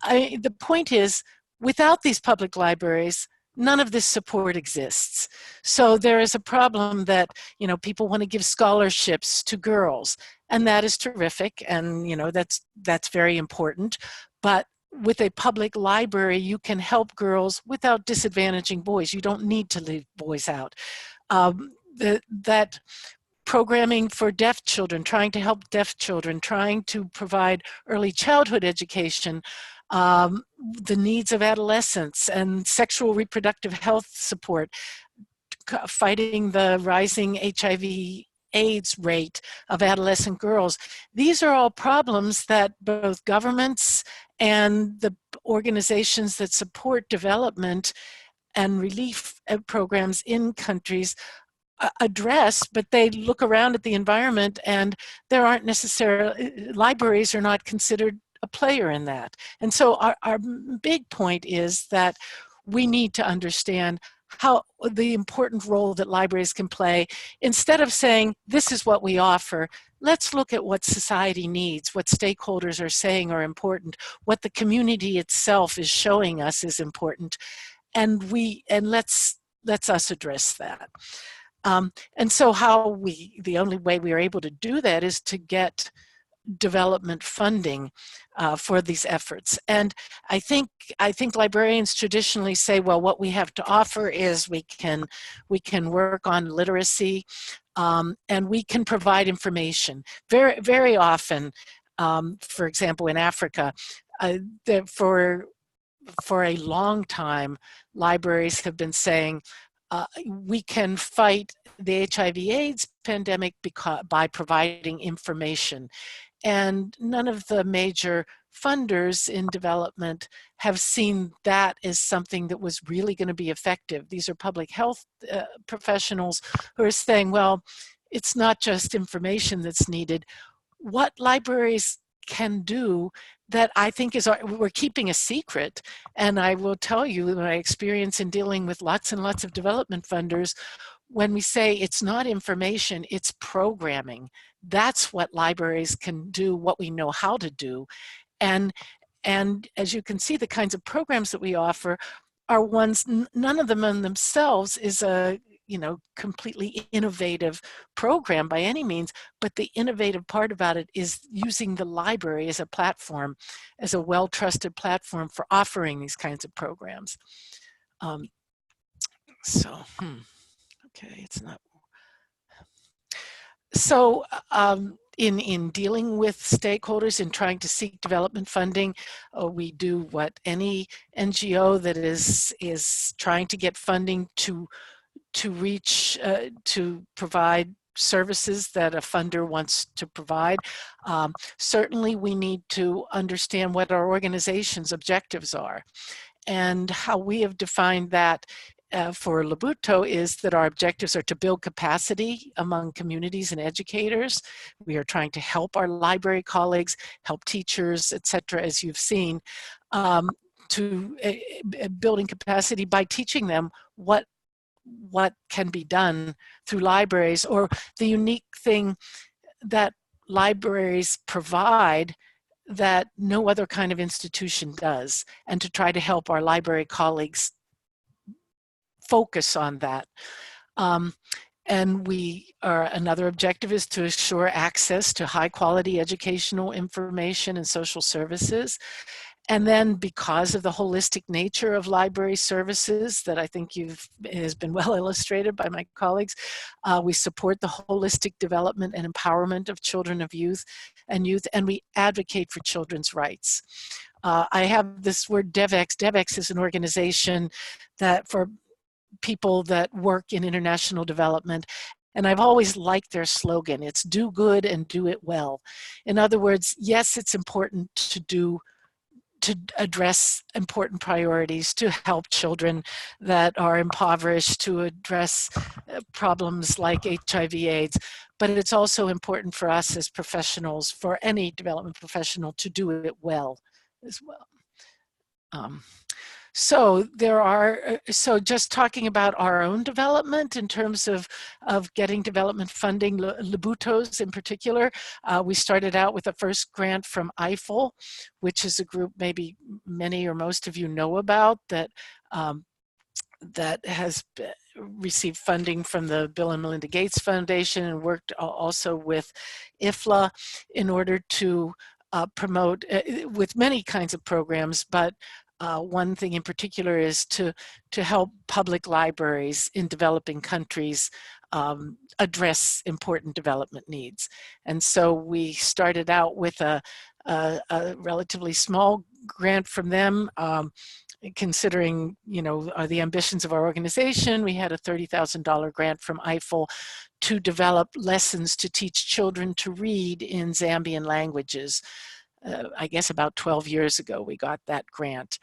S2: The point is, without these public libraries, none of this support exists. So there is a problem that, you know, people want to give scholarships to girls, and that is terrific, and you know, that's very important. But with a public library, you can help girls without disadvantaging boys. You don't need to leave boys out. That programming for deaf children, trying to help deaf children, trying to provide early childhood education, the needs of adolescents and sexual reproductive health support, fighting the rising HIV/AIDS rate of adolescent girls. These are all problems that both governments and the organizations that support development and relief programs in countries address, but they look around at the environment and there aren't necessarily, libraries are not considered a player in that. And so our big point is that we need to understand how the important role that libraries can play. Instead of saying, this is what we offer, let's look at what society needs, what stakeholders are saying are important, what the community itself is showing us is important, and let's us address that. And so the only way we are able to do that is to get development funding for these efforts. And I think librarians traditionally say, well, what we have to offer is we can work on literacy, and we can provide information. Very, very often, for example, in Africa, for a long time, libraries have been saying, we can fight the HIV/AIDS pandemic by providing information. And none of the major funders in development have seen that as something that was really going to be effective. These are public health professionals who are saying, well, it's not just information that's needed. What libraries can do that I think we're keeping a secret. And I will tell you my experience in dealing with lots and lots of development funders, when we say it's not information, it's programming. That's what libraries can do, what we know how to do. And as you can see, the kinds of programs that we offer are ones, none of them in themselves is a completely innovative program by any means, but the innovative part about it is using the library as a platform, as a well-trusted platform for offering these kinds of programs. Okay, it's not. So in dealing with stakeholders and trying to seek development funding, we do what any NGO that is trying to get funding to reach, to provide services that a funder wants to provide. Certainly we need to understand what our organization's objectives are. And how we have defined that for Labuto is that our objectives are to build capacity among communities and educators. We are trying to help our library colleagues, help teachers, etc., as you've seen, to building capacity by teaching them what can be done through libraries, or the unique thing that libraries provide that no other kind of institution does, and to try to help our library colleagues focus on that. And another objective is to assure access to high quality educational information and social services. And then, because of the holistic nature of library services that I think has been well illustrated by my colleagues, we support the holistic development and empowerment of children, of youth, and we advocate for children's rights. I have this word DevEx. DevEx is an organization that for people that work in international development. And I've always liked their slogan. It's do good and do it well. In other words, yes, it's important to address important priorities, to help children that are impoverished, to address problems like HIV/AIDS, but it's also important for us as professionals, for any development professional, to do it well as well. So just talking about our own development in terms of getting development funding, Labuto's in particular, we started out with the first grant from EIFEL, which is a group maybe many or most of you know about, that has received funding from the Bill and Melinda Gates Foundation, and worked also with IFLA in order to promote with many kinds of programs, but one thing in particular is to help public libraries in developing countries address important development needs. And so we started out with a relatively small grant from them. Considering the ambitions of our organization, we had a $30,000 grant from EIFEL to develop lessons to teach children to read in Zambian languages. I guess about 12 years ago we got that grant.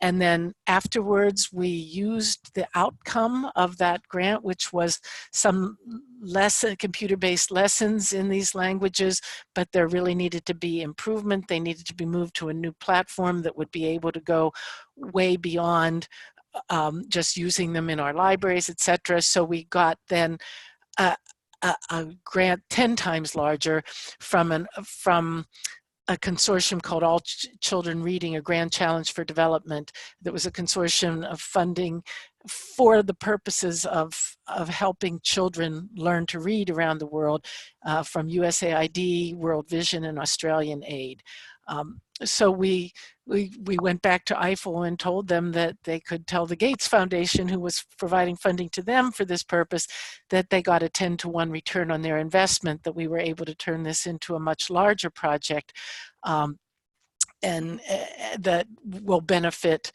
S2: And then afterwards we used the outcome of that grant, which was some computer-based lessons in these languages, but there really needed to be improvement. They needed to be moved to a new platform that would be able to go way beyond just using them in our libraries, etc. So we got then a grant 10 times larger from a consortium called All Children Reading, a Grand Challenge for Development, that was a consortium of funding for the purposes of helping children learn to read around the world, from USAID, World Vision, and Australian Aid. So we went back to EIFEL and told them that they could tell the Gates Foundation, who was providing funding to them for this purpose, that they got a 10-to-1 return on their investment, that we were able to turn this into a much larger project, and that will benefit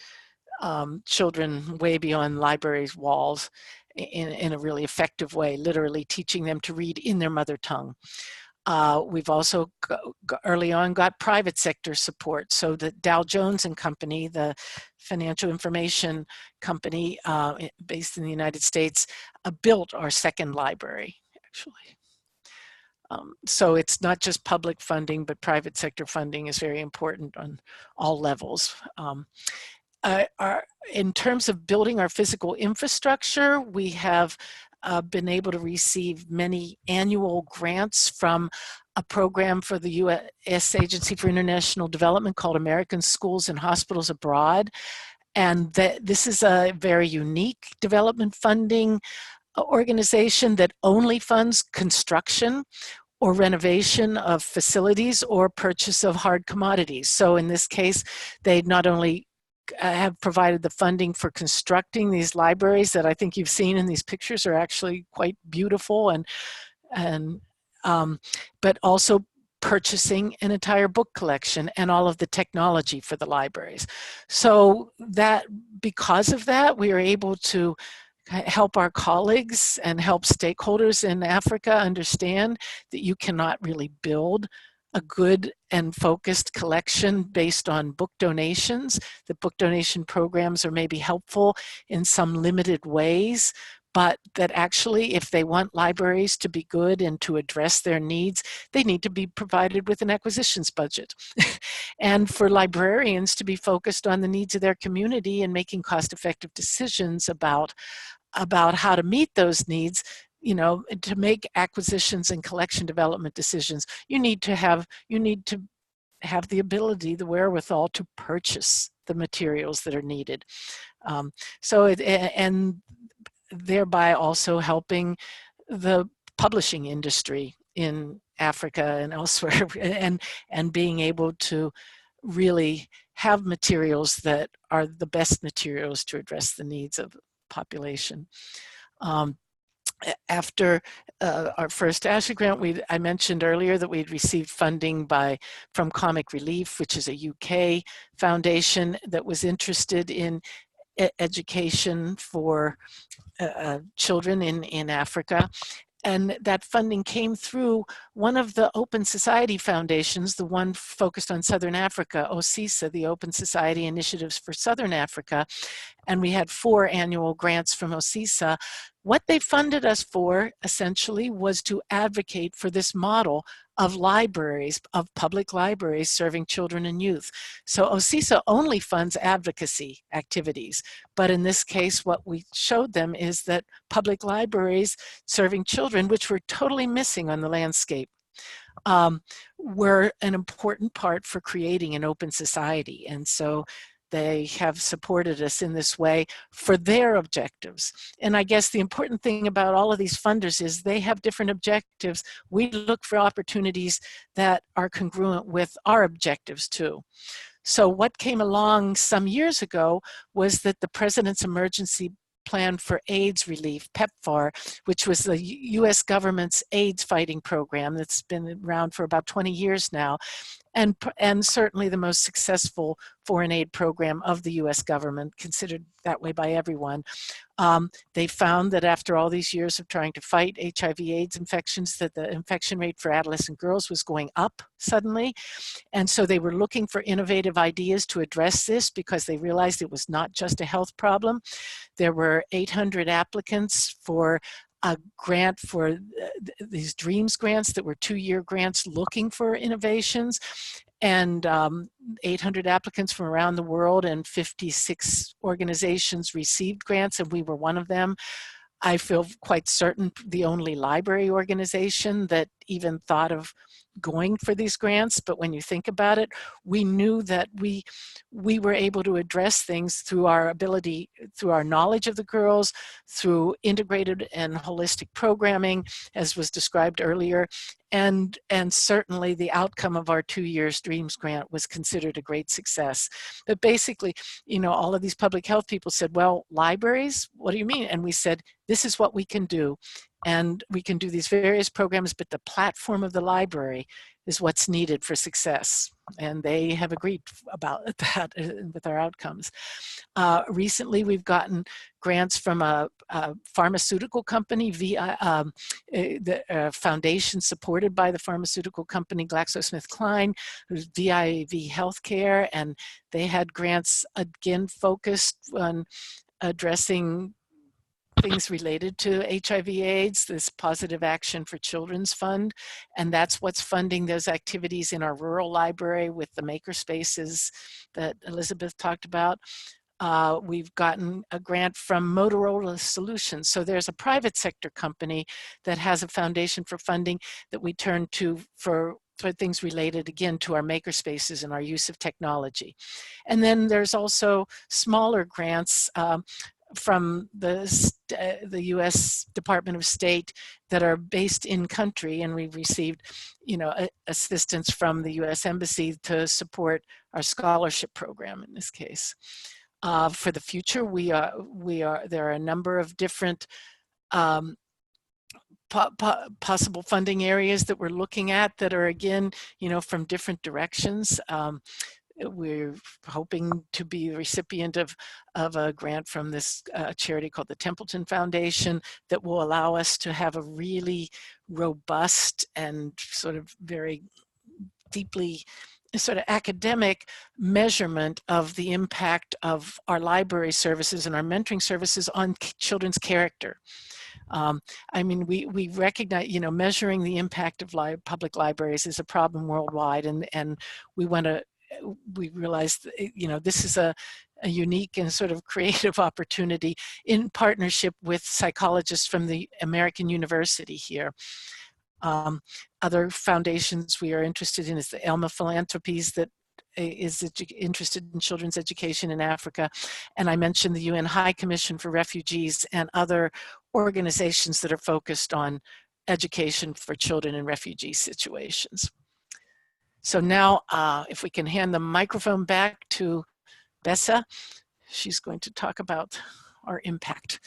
S2: children way beyond libraries' walls in a really effective way, literally teaching them to read in their mother tongue. We've also early on got private sector support, so that Dow Jones and Company, the financial information company based in the United States, built our second library, actually. So it's not just public funding, but private sector funding is very important on all levels. In terms of building our physical infrastructure, we have been able to receive many annual grants from a program for the U.S. Agency for International Development called American Schools and Hospitals Abroad. And this is a very unique development funding organization that only funds construction or renovation of facilities or purchase of hard commodities. So in this case, they not only have provided the funding for constructing these libraries that I think you've seen in these pictures are actually quite beautiful, but also purchasing an entire book collection and all of the technology for the libraries. So that because of that, we are able to help our colleagues and help stakeholders in Africa understand that you cannot really build a good and focused collection based on book donations. The book donation programs are maybe helpful in some limited ways, but that actually if they want libraries to be good and to address their needs, they need to be provided with an acquisitions budget. And for librarians to be focused on the needs of their community and making cost-effective decisions about how to meet those needs, you know, to make acquisitions and collection development decisions, you need to have the ability, the wherewithal to purchase the materials that are needed. And thereby also helping the publishing industry in Africa and elsewhere, and being able to really have materials that are the best materials to address the needs of the population. After our first ASHA grant, I mentioned earlier that we'd received funding from Comic Relief, which is a UK foundation that was interested in education for children in Africa. And that funding came through one of the Open Society foundations, the one focused on Southern Africa, OSISA, the Open Society Initiatives for Southern Africa. And we had 4 annual grants from OSISA. What they funded us for, essentially, was to advocate for this model of libraries, of public libraries serving children and youth. So OSISA only funds advocacy activities. But in this case, what we showed them is that public libraries serving children, which were totally missing on the landscape, were an important part for creating an open society. And so they have supported us in this way for their objectives. And I guess the important thing about all of these funders is they have different objectives. We look for opportunities that are congruent with our objectives too. So what came along some years ago was that the President's Emergency Plan for AIDS Relief, PEPFAR, which was the US government's AIDS fighting program that's been around for about 20 years now, and certainly the most successful foreign aid program of the US government, considered that way by everyone. They found that after all these years of trying to fight HIV/AIDS infections, that the infection rate for adolescent girls was going up suddenly. And so they were looking for innovative ideas to address this because they realized it was not just a health problem. There were 800 applicants for a grant for these DREAMS grants that were 2-year grants looking for innovations, and 800 applicants from around the world, and 56 organizations received grants, and we were one of them. I feel quite certain the only library organization that even thought of going for these grants, but when you think about it, we knew that we were able to address things through our ability, through our knowledge of the girls, through integrated and holistic programming, as was described earlier, and certainly the outcome of our 2-year DREAMS grant was considered a great success. But basically, you know, all of these public health people said, well, libraries, what do you mean? And we said, this is what we can do. And we can do these various programs, but the platform of the library is what's needed for success. And they have agreed about that with our outcomes. Recently, we've gotten grants from a pharmaceutical company, the foundation supported by the pharmaceutical company GlaxoSmithKline, who's VIV Healthcare, and they had grants again focused on addressing things related to HIV/AIDS, this Positive Action for Children's Fund, and that's what's funding those activities in our rural library with the maker spaces that Elizabeth talked about. We've gotten a grant from Motorola Solutions. So there's a private sector company that has a foundation for funding that we turn to for for things related, again, to our makerspaces and our use of technology. And then there's also smaller grants from the U.S. Department of State that are based in country, and we've received, assistance from the U.S. Embassy to support our scholarship program in this case. For the future, there are a number of different possible funding areas that we're looking at that are, again, from different directions. We're hoping to be the recipient of a grant from this charity called the Templeton Foundation that will allow us to have a really robust and sort of very deeply sort of academic measurement of the impact of our library services and our mentoring services on children's character. We recognize, measuring the impact of public libraries is a problem worldwide, and we realized, this is a unique and sort of creative opportunity in partnership with psychologists from the American University here. Other foundations we are interested in is the Elma Philanthropies that is interested in children's education in Africa. And I mentioned the UN High Commission for Refugees and other organizations that are focused on education for children in refugee situations. So now, if we can hand the microphone back to Bessa, she's going to talk about our impact.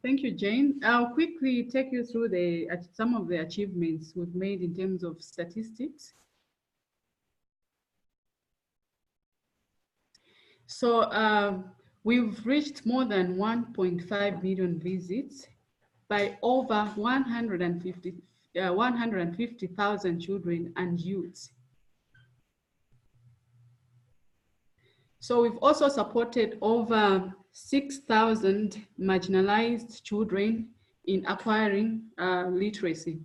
S3: Thank you, Jane. I'll quickly take you through some of the achievements we've made in terms of statistics. So we've reached more than 1.5 million visits by over 150,000 children and youths. So we've also supported over 6,000 marginalized children in acquiring literacy.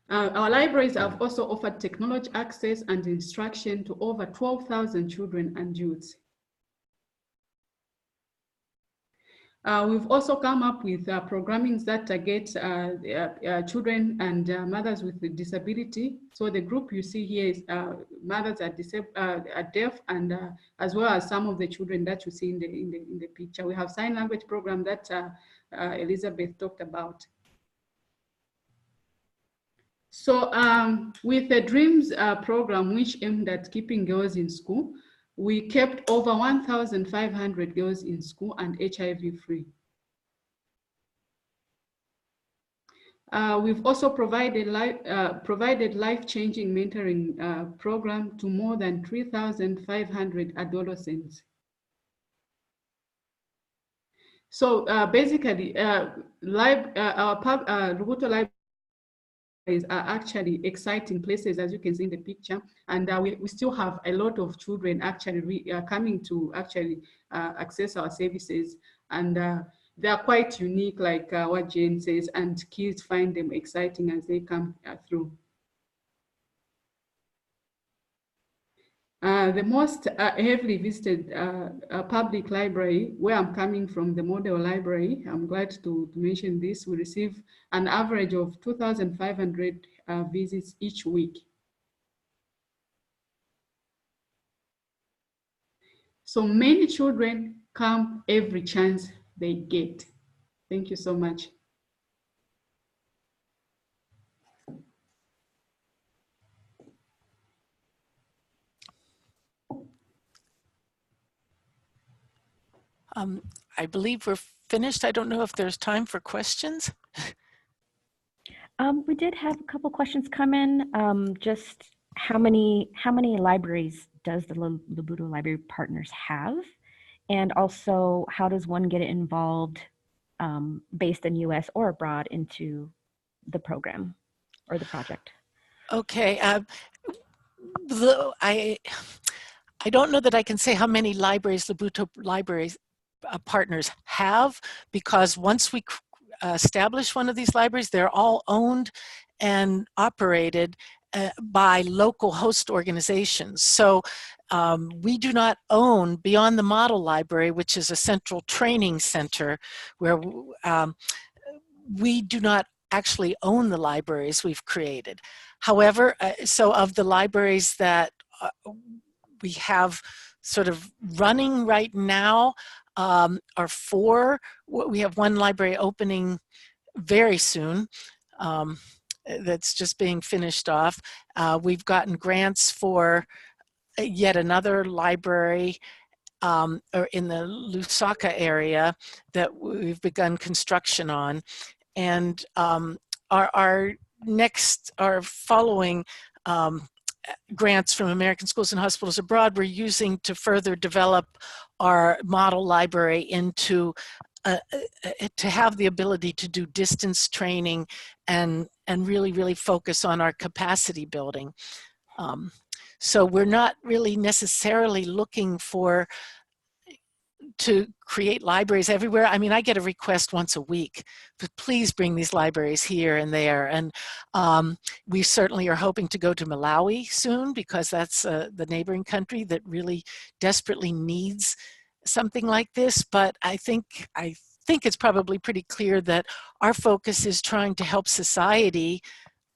S3: Our libraries have also offered technology access and instruction to over 12,000 children and youths. We've also come up with programming that target children and mothers with disability. So the group you see here is mothers are deaf, and as well as some of the children that you see in the picture. We have sign language program that Elizabeth talked about. So with the DREAMS program, which aimed at keeping girls in school, we kept over 1,500 girls in school and HIV-free. We've also provided life-changing mentoring program to more than 3,500 adolescents. So basically, our Lubuto libraries are actually exciting places, as you can see in the picture, and we still have a lot of children actually coming to actually access our services, and they are quite unique, like what Jane says, and kids find them exciting as they come through. The most heavily visited public library, where I'm coming from, the model library, I'm glad to mention this, we receive an average of 2,500 visits each week. So many children come every chance they get. Thank you so much.
S2: I believe we're finished. I don't know if there's time for questions.
S1: We did have a couple questions come in. Just how many libraries does the Lubuto Library Partners have? And also, how does one get involved based in US or abroad into the program or the project?
S2: Okay. I don't know that I can say how many libraries Lubuto Libraries Partners have, because once we establish one of these libraries, they're all owned and operated by local host organizations. So we do not own Beyond the Model Library, which is a central training center where we do not actually own the libraries we've created. However, so of the libraries that we have sort of running right now are 4. We have one library opening very soon. That's just being finished off. We've gotten grants for yet another library or in the Lusaka area that we've begun construction on. And our following grants from American Schools and Hospitals Abroad we're using to further develop our model library into to have the ability to do distance training and really focus on our capacity building. So we're not really necessarily looking to create libraries everywhere. I mean, I get a request once a week, but please bring these libraries here and there. And we certainly are hoping to go to Malawi soon, because that's the neighboring country that really desperately needs something like this. But I think it's probably pretty clear that our focus is trying to help society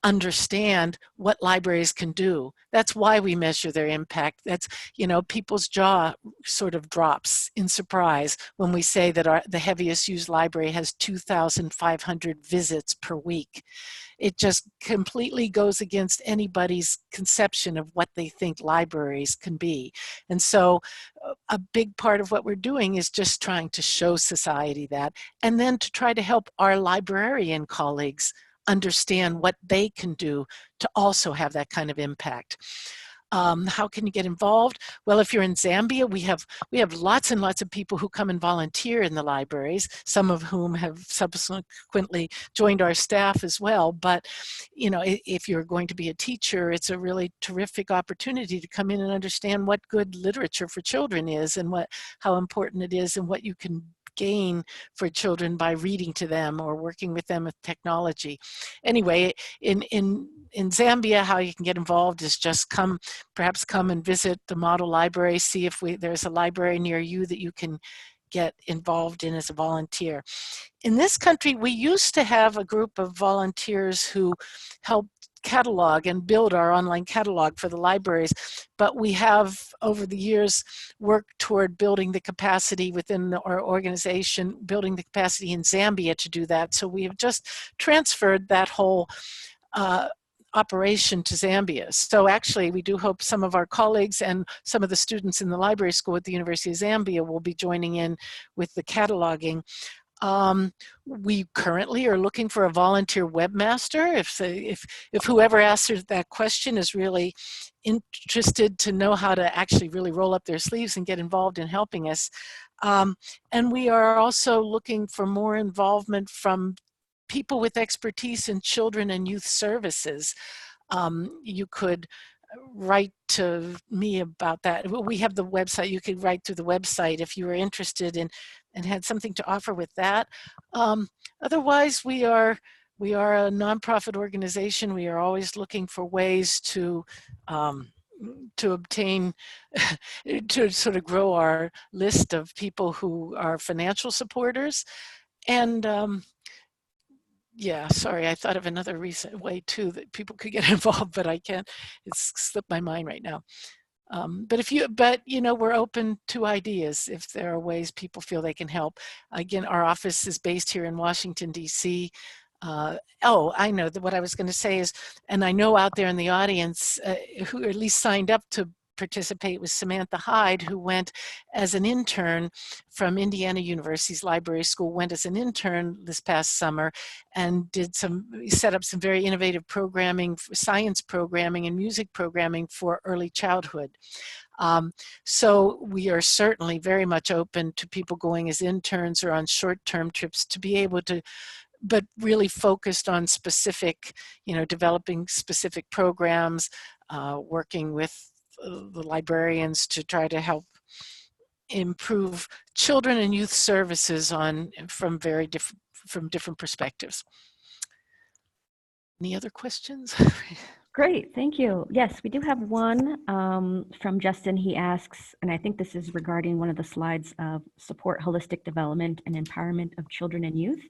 S2: understand what libraries can do. That's why we measure their impact. That's, people's jaw sort of drops in surprise when we say that the heaviest used library has 2,500 visits per week. It just completely goes against anybody's conception of what they think libraries can be. And so a big part of what we're doing is just trying to show society that, and then to try to help our librarian colleagues understand what they can do to also have that kind of impact. How can you get involved? Well, if you're in Zambia, we have lots and lots of people who come and volunteer in the libraries, some of whom have subsequently joined our staff as well. But, if you're going to be a teacher, it's a really terrific opportunity to come in and understand what good literature for children is, and how important it is, and what you can gain for children by reading to them or working with them with technology. Anyway, in Zambia, how you can get involved is just perhaps come and visit the model library, see if there's a library near you that you can get involved in as a volunteer. In this country, we used to have a group of volunteers who helped catalog and build our online catalog for the libraries, but we have over the years worked toward building the capacity within our organization, building the capacity in Zambia to do that. So we have just transferred that whole operation to Zambia. So actually, we do hope some of our colleagues and some of the students in the library school at the University of Zambia will be joining in with the cataloging. We currently are looking for a volunteer webmaster. If whoever answers that question is really interested to know how to actually really roll up their sleeves and get involved in helping us. And we are also looking for more involvement from people with expertise in children and youth services. You could write to me about that. We have the website. You could write through the website if you were interested in and had something to offer with that. Otherwise, we are a nonprofit organization. We are always looking for ways to obtain, to sort of grow our list of people who are financial supporters. And yeah, sorry, I thought of another recent way too that people could get involved, but I can't, it's slipped my mind right now. But we're open to ideas if there are ways people feel they can help. Again, our office is based here in Washington, D.C. I know that what I was going to say is, and I know out there in the audience who at least signed up to participate was Samantha Hyde, who went as an intern from Indiana University's library school, went as an intern this past summer and set up some very innovative programming, science programming and music programming for early childhood. So we are certainly very much open to people going as interns or on short-term trips to be able to, but really focused on specific, developing specific programs, working with the librarians to try to help improve children and youth services from different perspectives. Any other questions?
S1: Great, thank you. Yes, we do have one from Justin. He asks, and I think this is regarding one of the slides of support holistic development and empowerment of children and youth.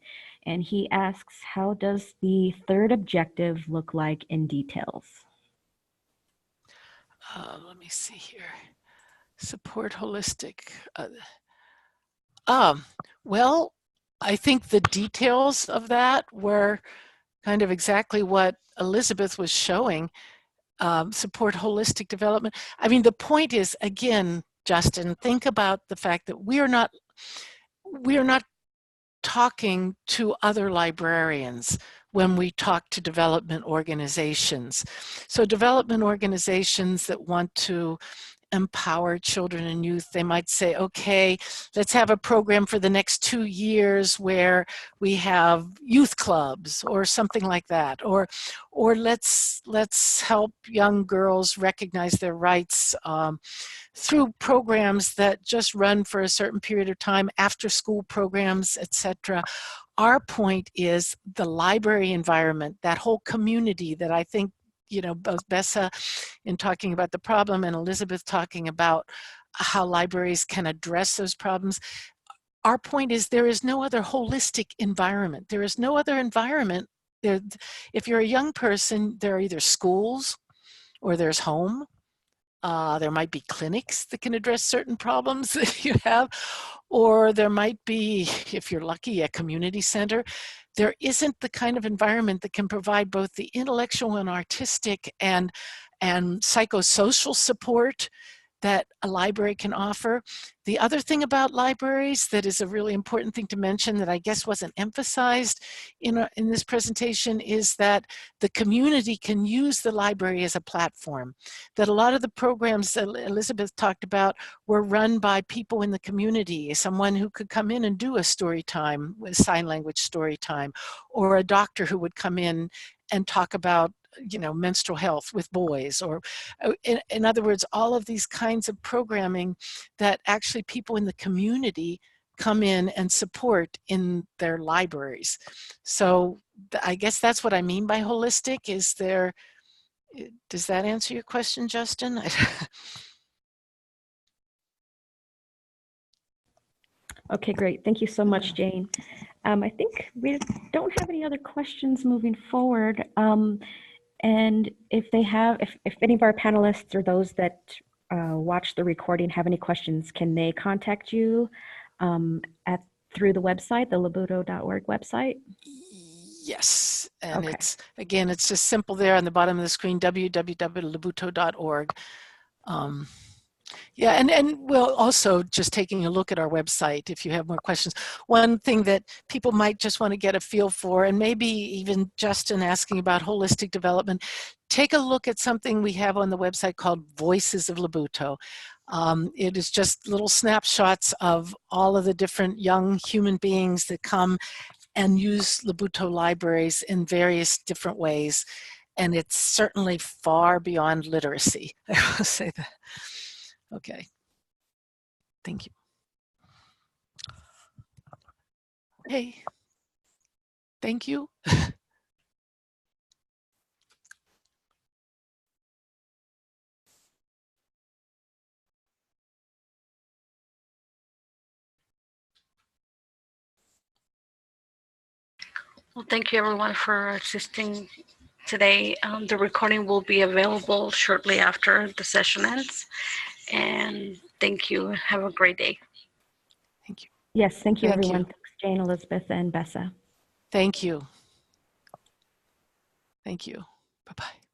S1: And he asks, how does the third objective look like in details?
S2: Let me see here. Support holistic. Well, I think the details of that were kind of exactly what Elizabeth was showing. Support holistic development. I mean, the point is, again, Justin, think about the fact that we are not talking to other librarians when we talk to development organizations. So development organizations that want to empower children and youth, they might say, okay, let's have a program for the next 2 years where we have youth clubs or something like that, or let's help young girls recognize their rights through programs that just run for a certain period of time, after school programs, etc. Our point is the library environment, that whole community that I think, you know, both Bessa in talking about the problem and Elizabeth talking about how libraries can address those problems. Our point is there is no other holistic environment. There is no other environment. If you're a young person, there are either schools or there's home. There might be clinics that can address certain problems that you have, or there might be, if you're lucky, a community center. There isn't the kind of environment that can provide both the intellectual and artistic and psychosocial support that a library can offer. The other thing about libraries that is a really important thing to mention that I guess wasn't emphasized in this presentation is that the community can use the library as a platform. That a lot of the programs that Elizabeth talked about were run by people in the community, someone who could come in and do a story time, with sign language story time, or a doctor who would come in and talk about, you know, menstrual health with boys, or in other words, all of these kinds of programming that actually people in the community come in and support in their libraries. So I guess that's what I mean by holistic. Is there, does that answer your question, Justin?
S1: Okay, great. Thank you so much, Jane. I think we don't have any other questions moving forward. And if any of our panelists or those that watch the recording have any questions, can they contact you through the website, the labuto.org website?
S2: Yes, and
S1: Okay.
S2: it's just simple there on the bottom of the screen, www.labuto.org. Yeah, and we'll also just taking a look at our website if you have more questions. One thing that people might just want to get a feel for, and maybe even Justin asking about holistic development, take a look at something we have on the website called Voices of Labuto. It is just little snapshots of all of the different young human beings that come and use Labuto libraries in various different ways. And it's certainly far beyond literacy. I will say that. Okay. Thank you. Okay. Thank you.
S5: Well, thank you everyone for assisting today. The recording will be available shortly after the session ends. And thank you. Have a great day.
S2: Thank you.
S1: Yes, thank you,
S2: Thank
S1: everyone.
S2: you.
S1: Thanks, Jane, Elizabeth, and Bessa.
S2: Thank you. Thank you. Bye-bye.